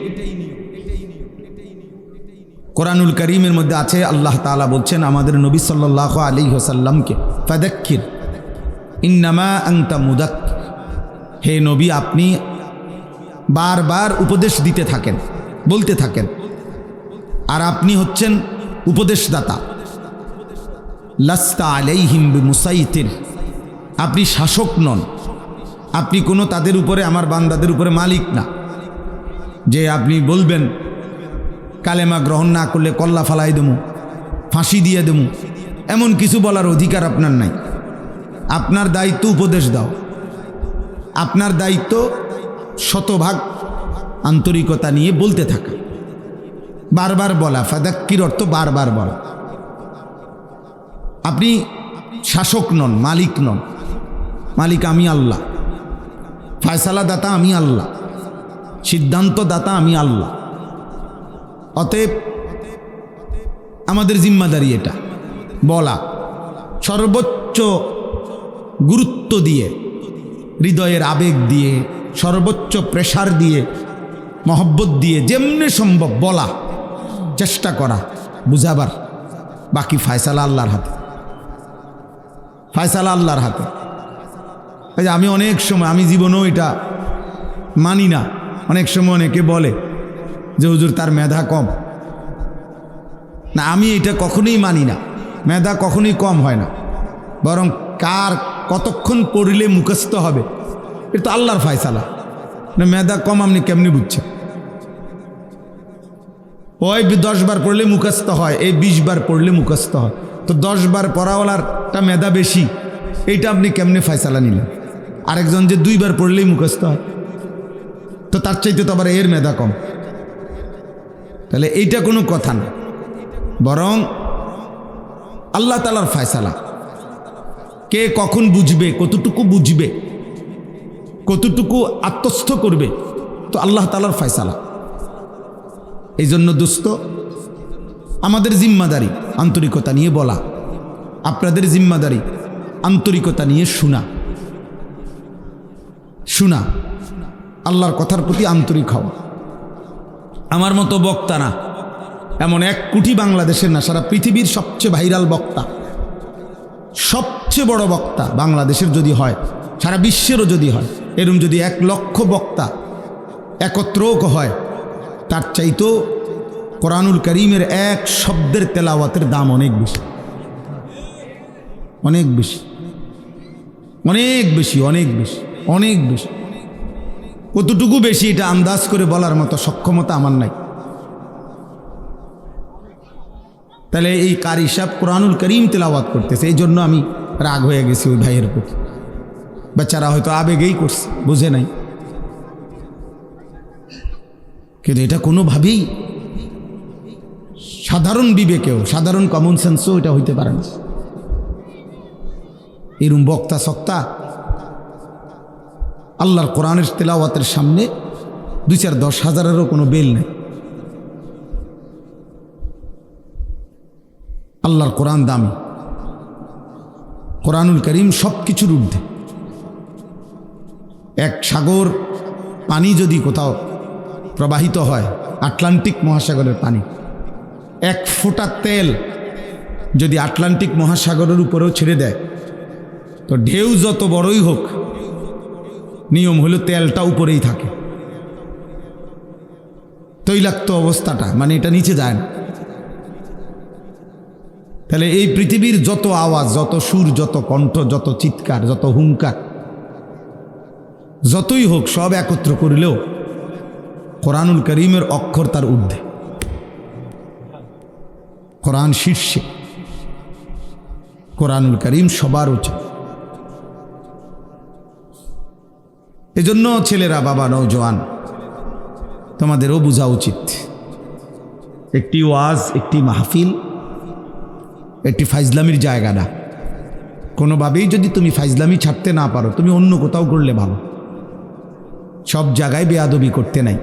কোরআনুল কারীমের মধ্যে আছে, আল্লাহ তাআলা বলছেন আমাদের নবী সাল্লাল্লাহু আলাইহি ওয়াসাল্লামকে, ফাযাক্কির ইন্নামা আনতা মুযাক্কির, হে নবী আপনি বারবার উপদেশ দিতে থাকেন, বলতে থাকেন, আর আপনি হচ্ছেন উপদেশদাতা। লাস্তা আলাইহিম বিমুসাইতির, আপনি শাসক নন, আপনি কোনো তাদের উপরে, আমার বান্দাদের উপরে মালিক না, যে আপনি বলবেন কালেমা গ্রহণ না করলে কল্লা ফালাই দেবো, ফাঁসি দিয়ে দেবো, এমন কিছু বলার অধিকার আপনার নাই। আপনার দায়িত্ব উপদেশ দাও, আপনার দায়িত্ব শতভাগ আন্তরিকতা নিয়ে বলতে থাকা, বারবার বলা। ফাযাক্কির অর্থ বারবার বলা। আপনি শাসক নন, মালিক নন, মালিক আমি আল্লাহ, ফয়সালা দাতা আমি আল্লাহ, সিদ্ধান্ত দাতা আমি আল্লাহ। অতএব আমাদের জিম্মাদারি এটা বলা, সর্বোচ্চ গুরুত্ব দিয়ে, হৃদয়ের আবেগ দিয়ে, সর্বোচ্চ প্রেসার দিয়ে, মহব্বত দিয়ে, যেমনি সম্ভব বলা, চেষ্টা করা, বুঝাবার। বাকি ফয়সালা আল্লাহর হাতে, ফয়সালা আল্লাহর হাতে। আমি অনেক সময়, আমি জীবনেও এটা মানি না, অনেক সময় অনেকে বলে যে হুজুর তার মেধা কম। না, আমি এটা কখনোই মানি না, মেধা কখনোই কম হয় না, বরং কার কতক্ষণ পড়লে মুখস্থ হবে এটা তো আল্লাহর ফয়সালা। না মেধা কম আপনি কেমনি বুঝছেন? ওই 10 বার পড়লে মুখস্থ হয়, এই 20 বার পড়লে মুখস্থ হয়, তো 10 বার পড়াওয়ালারটা মেধা বেশি, এইটা আপনি কেমনে ফয়সালা নিলেন? আরেকজন যে 2 বার পড়লেই মুখস্থ হয়, তো তার চাইতে তো আবার এর মেধা কম। তাহলে এইটা কোনো কথা না, বরং আল্লাহ তাআলার ফয়সালা। কে কখন বুঝবে, কতটুকু বুঝবে, কতটুকু আত্মস্থ করবে, তো আল্লাহ তাআলার ফয়সালা। এই জন্য দোস্ত, আমাদের জিম্মাদারি আন্তরিকতা নিয়ে বলা, আপনাদের জিম্মাদারি আন্তরিকতা নিয়ে শোনা, শোনা, আল্লাহর কথার প্রতি আন্তরিক হওয়া। আমার মতো বক্তা না, এমন 1 কোটি বাংলাদেশের না, সারা পৃথিবীর সবচেয়ে ভাইরাল বক্তা, সবচেয়ে বড় বক্তা বাংলাদেশের যদি হয়, সারা বিশ্বেরও যদি হয়, এরকম যদি 1 লক্ষ বক্তা একত্র হয়, তার চাইতেও কোরআনুল কারীমের 1 শব্দের তেলাওয়াতের দাম অনেক বেশি, অনেক বেশি, অনেক বেশি, অনেক বেশি, অনেক বেশি। কতটুকু বেশি এটা আন্দাজ করে বলার মতো সক্ষমতা আমার নাই। তাহলে এই কারি সাহেব কোরআনুল কারীম তেলাওয়াত করতেছে, এই জন্য আমি রাগ হয়ে গেছি ওই ভাইয়ের প্রতি। বেচারা হয়তো আবেগেই করছে, বুঝে নাই, কিন্তু এটা কোনোভাবেই সাধারণ বিবেকেও, সাধারণ কমন সেন্সও এটা হইতে পারে না। এরম বক্তা সক্তা আল্লাহর কোরআনের তেলাওয়াতের সামনে 2-4-10 হাজারেরও কোনো বেল নেই। আল্লাহর কোরআন দামি, কোরআনুল কারীম সব কিছুর ঊর্ধ্বে। 1 সাগর পানি যদি কোথাও প্রবাহিত হয়, আটলান্টিক মহাসাগরের পানি, 1 ফোঁটা তেল যদি আটলান্টিক মহাসাগরের উপরেও ছেড়ে দেয়, তো ঢেউ যত বড়ই হোক, নিয়ম হলো তেলটা উপরেই থাকে, তৈলাক্ত অবস্থাটা, মানে এটা নিচে যায় না। তাহলে এই পৃথিবীর যত আওয়াজ, যত সুর, যত কণ্ঠ, যত চিৎকার, যত হুঙ্কার, যতই হোক, সব একত্র করলেও কোরআনুল কারীমের অক্ষর তার ঊর্ধ্বে, কোরআন শীর্ষে, কোরআনুল কারীম সবার উচ্চে। এজন্য ছেলেরা, বাবা, নওজোয়ান, তোমাদেরও বোঝা উচিত, একটি ওয়াজ, একটি মাহফিল, একটি ফাইজলামির জায়গা না। কোনোভাবেই যদি তুমি ফাইজলামি ছাড়তে না পারো, তুমি অন্য কোথাও করলে ভালো, সব জায়গায় বেয়াদবি করতে নাই।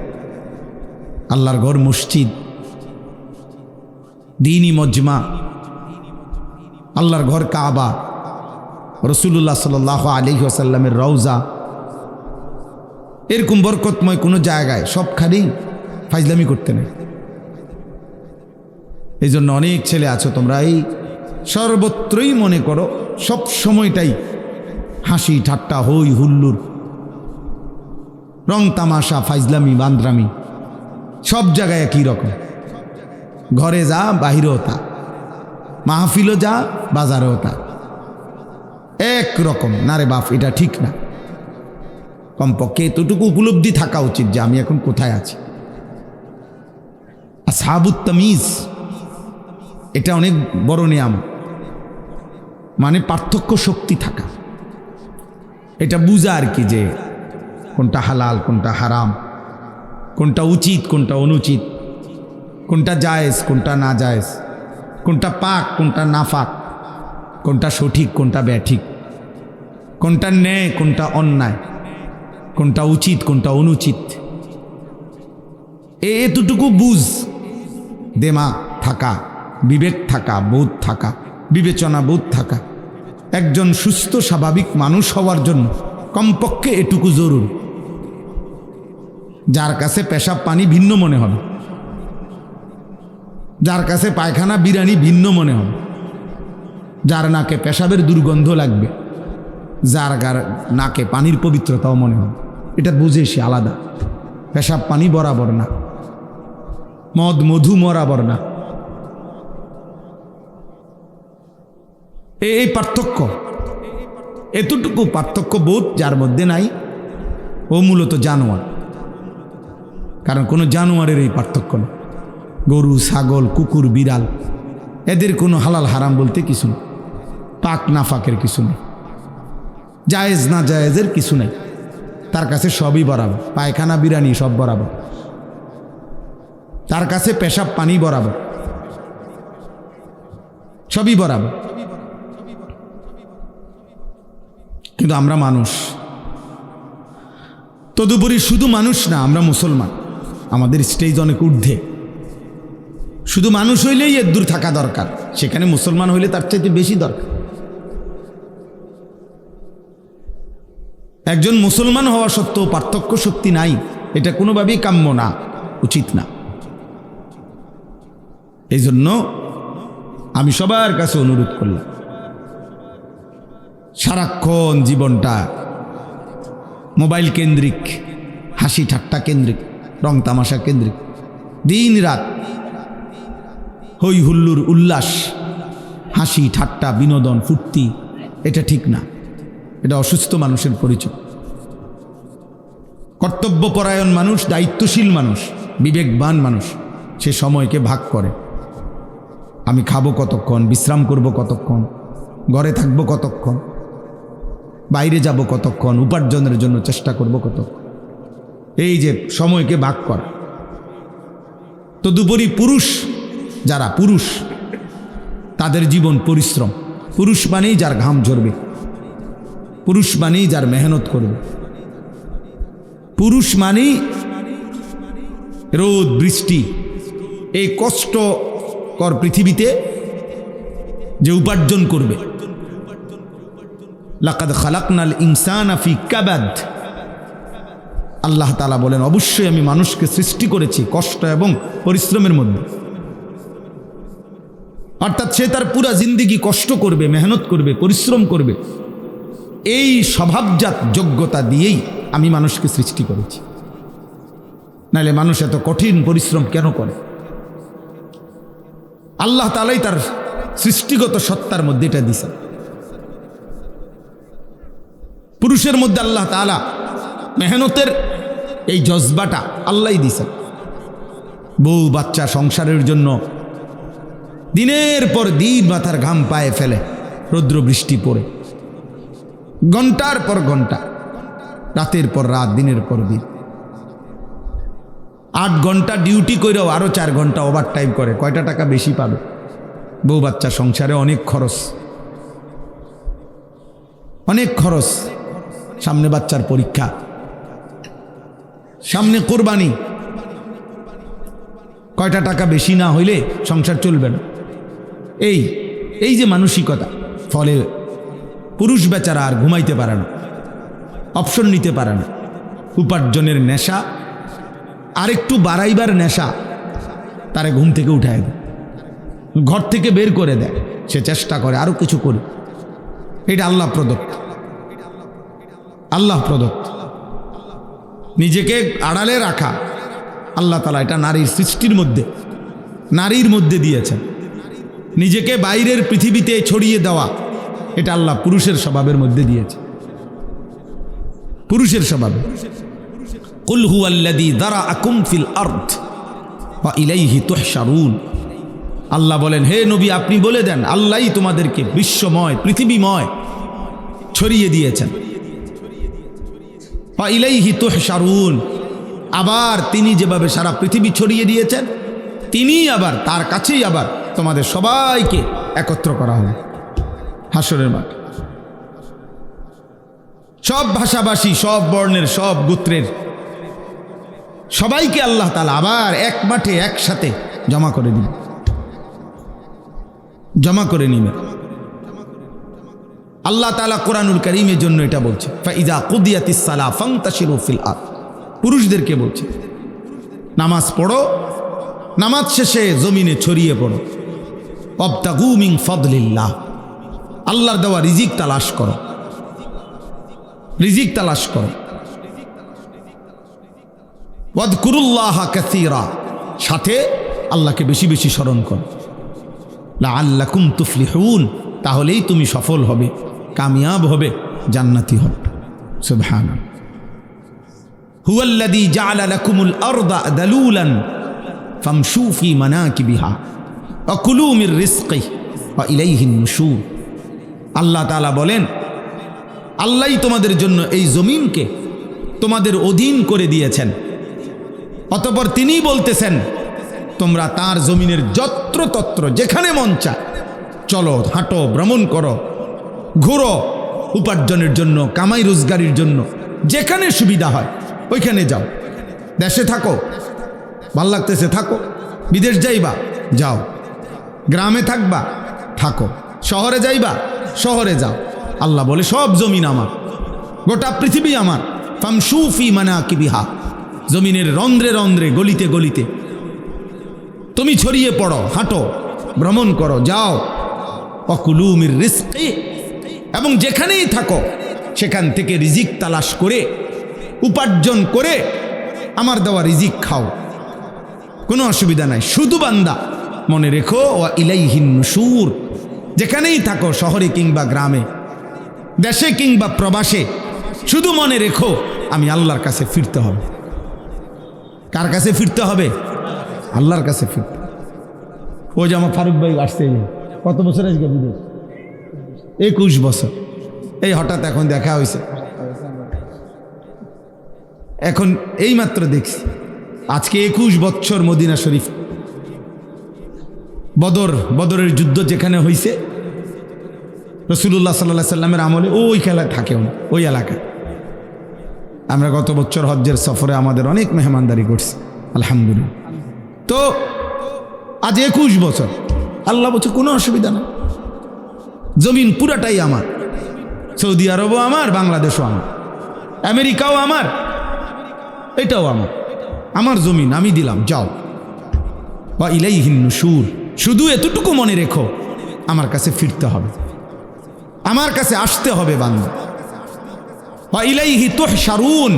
আল্লাহর ঘর মসজিদ, দ্বীনি মজমা, আল্লাহর ঘর কাবা, রাসূলুল্লাহ সাল্লাল্লাহু আলাইহি ওয়াসাল্লামের রওজা, এরকম বরকতময় কোনো জায়গায় সবখানেই ফাজলামি করতে নেই। এই জন্য অনেক ছেলে আছো তোমরা, এই সর্বত্রই মনে করো সব সময়টাই হাসি ঠাট্টা হই হুল্লুর, রং তামাশা ফাজলামি বান্দ্রামি, সব জায়গায় একই রকম। ঘরে যা বাহিরেও তা, মাহফিলও যা বাজারেও তা, এক রকম। না রে বাপ, এটা ঠিক না। কমপক্ষে এতটুকু উপলব্ধি থাকা উচিত যে আমি এখন কোথায় আছি। আসহাবুত তামিজ, এটা অনেক বড় নিয়ামত, মানে পার্থক্য শক্তি থাকা, এটা বুঝা আর কি, যে কোনটা হালাল কোনটা হারাম, কোনটা উচিত কোনটা অনুচিত, কোনটা জায়েজ কোনটা না জায়েজ, কোনটা পাক কোনটা নাফাক, কোনটা সঠিক কোনটা ব্যাঠিক, কোনটা ন্যায় কোনটা অন্যায়, কোনটা উচিত কোনটা অনুচিত। এতটুকু বুঝ, দেমাগ থাকা, বিবেক থাকা, বোধ থাকা, বিবেচনা বোধ থাকা একজন সুস্থ স্বাভাবিক মানুষ হওয়ার জন্য কমপক্ষে এটুকু জরুরি। যার কাছে পেশাব পানি ভিন্ন মনে হবে, যার কাছে পায়খানা বিরানি ভিন্ন মনে হবে, যার নাকে পেশাবের দুর্গন্ধ লাগবে, যার নাকে পানির পবিত্রতাও মনে হবে, এটা বুঝে সে আলাদা। পেশাব পানি বরাবর না, মদ মধু বরাবর না। এই পার্থক্য, এতটুকু পার্থক্য বোধ যার মধ্যে নাই, ও মূলত জানোয়ার। কারণ কোনো জানোয়ারের এই পার্থক্য না। গরু ছাগল কুকুর বিড়াল, এদের কোনো হালাল হারাম বলতে কিছু নেই, পাক নাফাকের কিছু নেই, জায়েজ না জায়েজের কিছু নেই। তার কাছে সবই বরাবর, পায়খানা বিরানি সব বরাবর, তার কাছে পেশাব পানি বরাবর, সবই বরাবর। কিন্তু আমরা মানুষ, তদুপরি শুধু মানুষ না, আমরা মুসলমান, আমাদের স্টেজ অনেক ঊর্ধ্বে। শুধু মানুষ হইলেই এর দূর থাকা দরকার, সেখানে মুসলমান হইলে তার চাইতে বেশি দরকার। একজন মুসলমান হওয়া সত্ত্বেও পার্থক্য শক্তি নাই, এটা কোনোভাবেই কাম্য না, উচিত না। এই জন্য আমি সবার কাছে অনুরোধ করলাম, সারাক্ষণ জীবনটা মোবাইল কেন্দ্রিক, হাসি ঠাট্টা কেন্দ্রিক, রং তামাশা কেন্দ্রিক, দিন রাত হই হুল্লুর উল্লাস, হাসি ঠাট্টা বিনোদন ফুর্তি, এটা ঠিক না, এটা অসুস্থ মানুষের পরিচয়। কর্তব্যপরায়ণ মানুষ, দায়িত্বশীল মানুষ, বিবেকবান মানুষ সে সময়কে ভাগ করে। আমি খাবো কতক্ষণ, বিশ্রাম করব কতক্ষণ, ঘরে থাকবো কতক্ষণ, বাইরে যাব কতক্ষণ, উপার্জনের জন্য চেষ্টা করব কতক্ষণ, এই যে সময়কে ভাগ করা। তদুপরি পুরুষ, যারা পুরুষ তাদের জীবন পরিশ্রম। পুরুষ মানেই যার ঘাম ঝরবে, পুরুষ মানেই যার মেহনত করবে, পুরুষ মানেই রোদ বৃষ্টি, এই কষ্টকর পৃথিবীতে যে উপার্জন করবে। লাকাদ খালাকনাল ইনসানা ফি কাবাদ, আল্লাহ তাআলা বলেন অবশ্যই আমি মানুষকে সৃষ্টি করেছি কষ্ট এবং পরিশ্রমের মধ্যে। অর্থাৎ সে তার পুরা জিন্দেগি কষ্ট করবে, মেহনত করবে, পরিশ্রম করবে। এই স্বভাবজাত যোগ্যতা দিয়েই আমি মানুষকে সৃষ্টি করেছি, নাহলে মানুষ এত কঠিন পরিশ্রম কেন করে? আল্লাহ তাআলাই তার সৃষ্টিগত সত্তার মধ্যে এটা দিয়েছেন। পুরুষের মধ্যে আল্লাহ তাআলা মেহনতের এই জজবাটা আল্লাহই দিয়েছেন। বউ বাচ্চা সংসারের জন্য দিনের পর দিন মাথার ঘাম পায়ে ফেলে, রৌদ্র বৃষ্টি পড়ে, ঘন্টার পর ঘন্টা, রাতের পর রাত, দিনের পর দিন, 8 ঘন্টা ডিউটি করেও আরো 4 ঘন্টা ওভার টাইম করে, কয়টা টাকা বেশি পাবে? বউ বাচ্চা সংসারে অনেক খরচ, অনেক খরচ। সামনে বাচ্চার পরীক্ষা, সামনে কোরবানি, কয়টা টাকা বেশি না হইলে সংসার চলবে না। এই যে মানসিকতা, ফলে পুরুষ বেচারা আর ঘুমাইতে পারে না, অপশন নিতে পারে না। উপার্জনের নেশা আর একটু বাড়াইবার নেশা তারে ঘুম থেকে উঠায় দেয়, ঘর থেকে বের করে দেয়। সে চেষ্টা করে আরো কিছু করে। এটা আল্লাহ প্রদত্ত, আল্লাহ প্রদত্ত। নিজেকে আড়ালে রাখা আল্লাহ তাআলা এটা নারীর সৃষ্টির মধ্যে, নারীর মধ্যে দিয়েছেন। নিজেকে বাইরের পৃথিবীতে ছড়িয়ে দেওয়া এটা আল্লাহ পুরুষের স্বভাবের মধ্যে দিয়েছে, পুরুষের স্বভাবে। কুল হুয়াল্লাযী যারাআকুম ফিল আরদ ওয়া ইলাইহি তুহশারুন। আল্লাহ বলেন, হে নবী আপনি বলে দেন, আল্লাহই তোমাদেরকে বিশ্বময়, পৃথিবীময় ছড়িয়ে দিয়েছেন। ওয়া ইলাইহি তুহশারুন, আবার তিনি যেভাবে সারা পৃথিবী ছড়িয়ে দিয়েছেন, তিনি আবার তার কাছেই আবার তোমাদের সবাইকে একত্র করা হবে হাসরের মাঠে। সব ভাষাভাষী, সব বর্ণের, সব গোত্রের সবাইকে আল্লাহ তাআলা আবার এক মাঠে একসাথে জমা করে দিবেন, জমা করে নিবেন। আল্লাহ তাআলা কোরআনুল কারীমের জন্য এটা বলছে, ফাইযা কুদিয়াতিস সালাহ ফান্তাশিরু ফিল আরদ। পুরুষদেরকে বলছে নামাজ পড়ো, নামাজ শেষে জমিনে ছড়িয়ে পড়ো। ওয়াবতাগু মিন ফাদলিল্লাহ, আল্লাহর দেওয়া রিজিক তালাশ করো, রিজিক তালাশ করো। ওয়াযকুরুল্লাহা কাসীরা, সাথে আল্লাহকে বেশি বেশি স্মরণ করো। লাআল্লাকুম তুফলিহুন, তাহলেই তুমি সফল হবে, কামিয়াব হবে, জান্নাতি হবে। সুবহানাল্লাহ। হুয়াল্লাযী জাআলা লাকুমুল আরদা দালুলান ফামশু ফি মানাকিবিহা ওয়া কুলু মির রিজকিহি ওয়া ইলাইহিন নুশুর। আল্লাহ তাআলা বলেন, আল্লাহই তোমাদের জন্য এই জমিনকে তোমাদের অধীন করে দিয়েছেন। অতঃপর তিনিই বলতেছেন, তোমরা তার জমিনের যত্রতত্র যেখানে মন চায় চলো, হাঁটো, ভ্রমণ করো, ঘুরো, উপার্জনের জন্য, কামাই রোজগারির জন্য যেখানে সুবিধা হয় ওইখানে যাও। দেশে থাকো, ভাল লাগতেছে থাকো, বিদেশ যাইবা যাও, গ্রামে থাকবা থাকো, শহরে যাইবা শহরে যাও। আল্লাহ বলে সব জমিন আমার, গোটা পৃথিবী আমার। ফামশু ফি মানাকিবিহা, জমিনের রন্ধ্রে রন্ধ্রে, গলিতে গলিতে তুমি ছড়িয়ে পড়ো, হাঁটো, ভ্রমণ করো, যাও। ওয়াকুলু মির রিজকি, এবং যেখানেই থাকো সেখান থেকে রিজিক তালাশ করে, উপার্জন করে আমার দেওয়া রিজিক খাও, কোনো অসুবিধা নাই। শুধু বান্দা মনে রেখো, ওয়া ইলাইহিন নুশুর, যেখানেই থাকো, শহরে কিংবা গ্রামে, দেশে কিংবা প্রবাসে, শুধু মনে রেখো আমি আল্লাহর কাছে ফিরতে হবে। কার কাছে ফিরতে হবে? আল্লাহর কাছে ফিরতে। ও যে আমার ফারুক ভাই আসছে, কত বছর আজকে বিদেশ? 21 বছর। এই হঠাৎ এখন দেখা হয়েছে, এখন এই মাত্র দেখছি। আজকে 21 বছর মদিনা শরীফ, বদরের যুদ্ধ যেখানে হয়েছে, রাসূলুল্লাহ সাল্লাল্লাহু আলাইহি সাল্লামের আমলে ওই খেলা থাকে ওই এলাকায়। আমরা গত বছর হজ্জের সফরে আমাদের অনেক মেহমানদারি করছি, আলহামদুলিল্লাহ। তো আজ 21 বছর, আল্লাহ বলছে কোনো অসুবিধা না, জমিন পুরাটাই আমার। সৌদি আরবও আমার, বাংলাদেশও আমার, আমেরিকাও আমার, এটাও আমার, আমার জমিন আমি দিলাম, যাও। ওয়া ইলাইহিন নুশুর, শুধু এতটুকু মনে রেখো আমার কাছে ফিরতে হবে, আমার কাছে আসতে হবে বান্দা। ওয়া ইলাইহি তুহশারুন,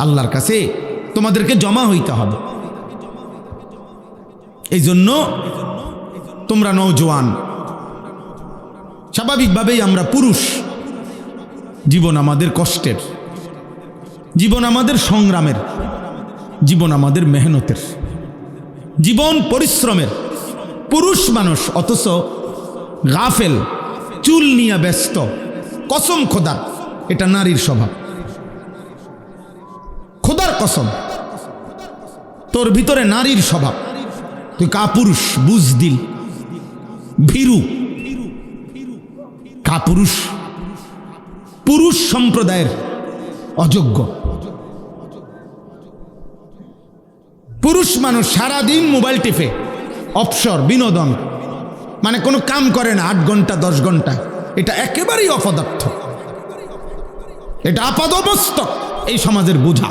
আল্লাহর কাছে তোমাদেরকে জমা হইতে হবে। এই জন্য তোমরা নওজোয়ান, স্বাভাবিকভাবেই আমরা পুরুষ, জীবন আমাদের কষ্টের, জীবন আমাদের সংগ্রামের, জীবন আমাদের মেহনতের, জীবন পরিশ্রমের। পুরুষ মানুষ অথচ গাফেল, চুল নিয়ে ব্যস্ত। কসম খোদার, এটা নারীর স্বভাব। খোদার কসম, তোর ভিতরে নারীর স্বভাব। তুই কাপুরুষ, বুজদিল, ভীরু, কাপুরুষ, পুরুষ সম্প্রদায়ের অযোগ্য। পুরুষ মানুষ সারাদিন মোবাইল টিপে, অবসর, বিনোদন, মানে কোনো কাম করে না, 8 ঘন্টা 10 ঘন্টা এটা একেবারেই অপদার্থ, এটা আপাদমস্তক এই সমাজের বোঝা,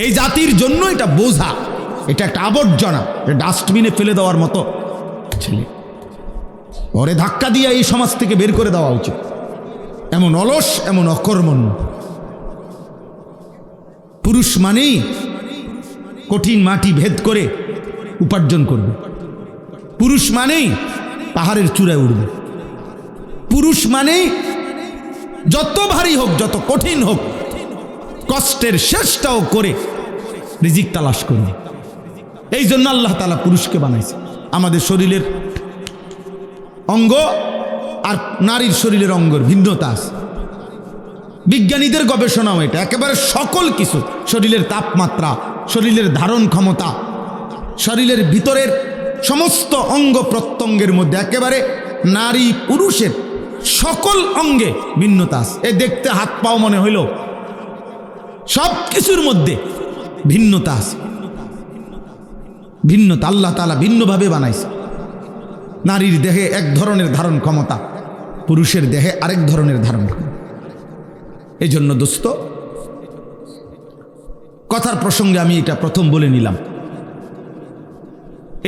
এই জাতির জন্য এটা বোঝা, এটা একটা আবর্জনা, ডাস্টবিনে ফেলে দেওয়ার মতো ছেলে। ওরে ধাক্কা দিয়ে এই সমাজ থেকে বের করে দেওয়া উচিত। এমন অলস, এমন অকর্মণ্য। পুরুষ মানেই কঠিন মাটি ভেদ করে উপার্জন করবে, পুরুষ মানেই পাহাড়ের চূড়ায় উঠবে, পুরুষ মানেই যত ভারী হোক, যত কঠিন হোক, কষ্টের শেষটাও করে রিজিক তালাশ করবে। এই জন্য আল্লাহ তাআলা পুরুষকে বানাইছে। আমাদের শরীরের অঙ্গ আর নারীর শরীরের অঙ্গের ভিন্নতা আছে, বিজ্ঞানীদের গবেষণাও এটা। একেবারে সকল কিছু, শরীরের তাপমাত্রা, শরীরের ধারণ ক্ষমতা, শরীরের ভিতরের সমস্ত অঙ্গ প্রত্যঙ্গের মধ্যে একেবারে নারী পুরুষের সকল অঙ্গে ভিন্নতা আছে। এ দেখতে হাত পাও মনে হইল, সব কিছুর মধ্যে ভিন্নতা আছে, ভিন্নতা। আল্লাহ তাআলা ভিন্নভাবে বানাইছে। নারীর দেহে এক ধরনের ধারণ ক্ষমতা, পুরুষের দেহে আরেক ধরনের ধারণ ক্ষমতা। এই জন্য দোস্ত, কথার প্রসঙ্গে আমি এটা প্রথম বলে নিলাম,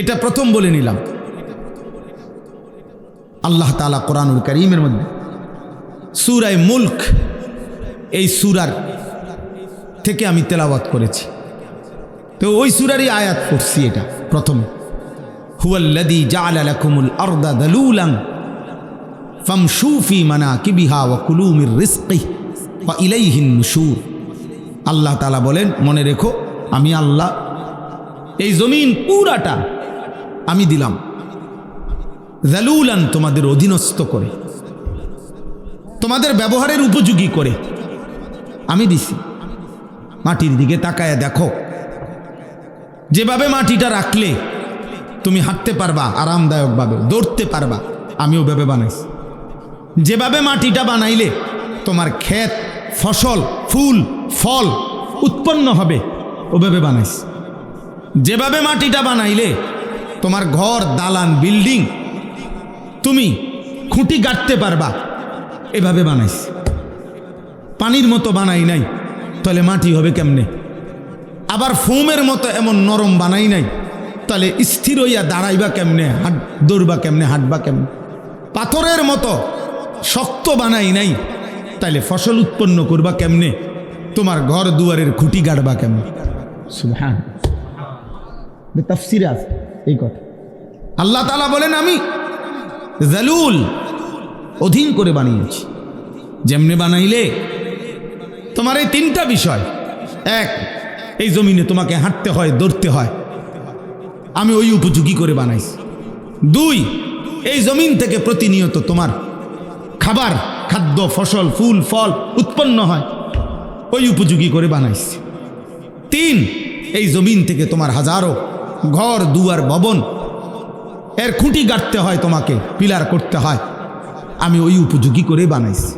এটা প্রথম বলে নিলাম। আল্লাহ তাআলা কোরআনুল কারীমের মধ্যে সূরা মুলক, এই সূরার থেকে আমি তেলাওয়াত করেছি, তো ওই সূরারই আয়াত পড়ছি। এটা প্রথমে, হুয়াল্লাযী জাআলা লাকুমুল আরদা দালুলান ফামশু ফি মানাকিবিহা ওয়া কুলু মির রিজকিহি ওয়া ইলাইহিন নুশুর। আল্লাহ তাআলা বলেন, মনে রেখো আমি আল্লাহ এই জমিন পুরাটা আমি দিলাম যালুলান, তোমাদের অধীনস্থ করে, তোমাদের ব্যবহারের উপযোগী করে আমি দিছি। মাটির দিকে তাকায় দেখো, যেভাবে মাটিটা রাখলে তুমি হাঁটতে পারবা আরামদায়কভাবে, দৌড়তে পারবা, আমি ওভাবে বানাইছি। যেভাবে মাটিটা বানাইলে তোমার ক্ষেত, ফসল, ফুল, ফল উৎপন্ন হবে, ওভাবে বানাইছি। যেভাবে মাটিটা বানাইলে তোমার ঘর, দালান, বিল্ডিং তুমি খুঁটি গাঁটতে পারবা, এভাবে বানাইছি। পানির মতো বানাই নাই, তাহলে মাটি হবে কেমনে? আবার ফোমের মতো এমন নরম বানাই নাই, তাহলে স্থির হইয়া দাঁড়াইবা কেমনে, দৌড়বা কেমনে, হাঁটবা কেমনে? পাথরের মতো শক্ত বানাই নাই, তাইলে ফসল উৎপন্ন করবা কেমনে? তোমার ঘর দুয়ারের খুঁটি গাড়বা কেমনে? সুবহানাল্লাহ, তাফসীরে আছে এই কথা। আল্লাহ তাআলা বলেন, আমি যালুল, অধীন করে বানিয়েছি। যেমনে বানাইলে তোমার এই তিনটা বিষয়, এক, এই জমিনে তোমাকে হাঁটতে হয়, দৌড়তে হয়, আমি ওই উপযোগী করে বানাইছি। দুই, এই জমিন থেকে প্রতিনিয়ত তোমার খাবার, খাদ্য, ফসল, ফুল, ফল উৎপন্ন হয়, ওই উপযোগী করে বানাইছি। তিন, এই জমিন থেকে তোমার হাজারো ঘর, দুয়ার, ভবন এর খুঁটি গাঁটতে হয়, তোমাকে পিলার করতে হয়, আমি ওই উপযোগী করে বানাইছি।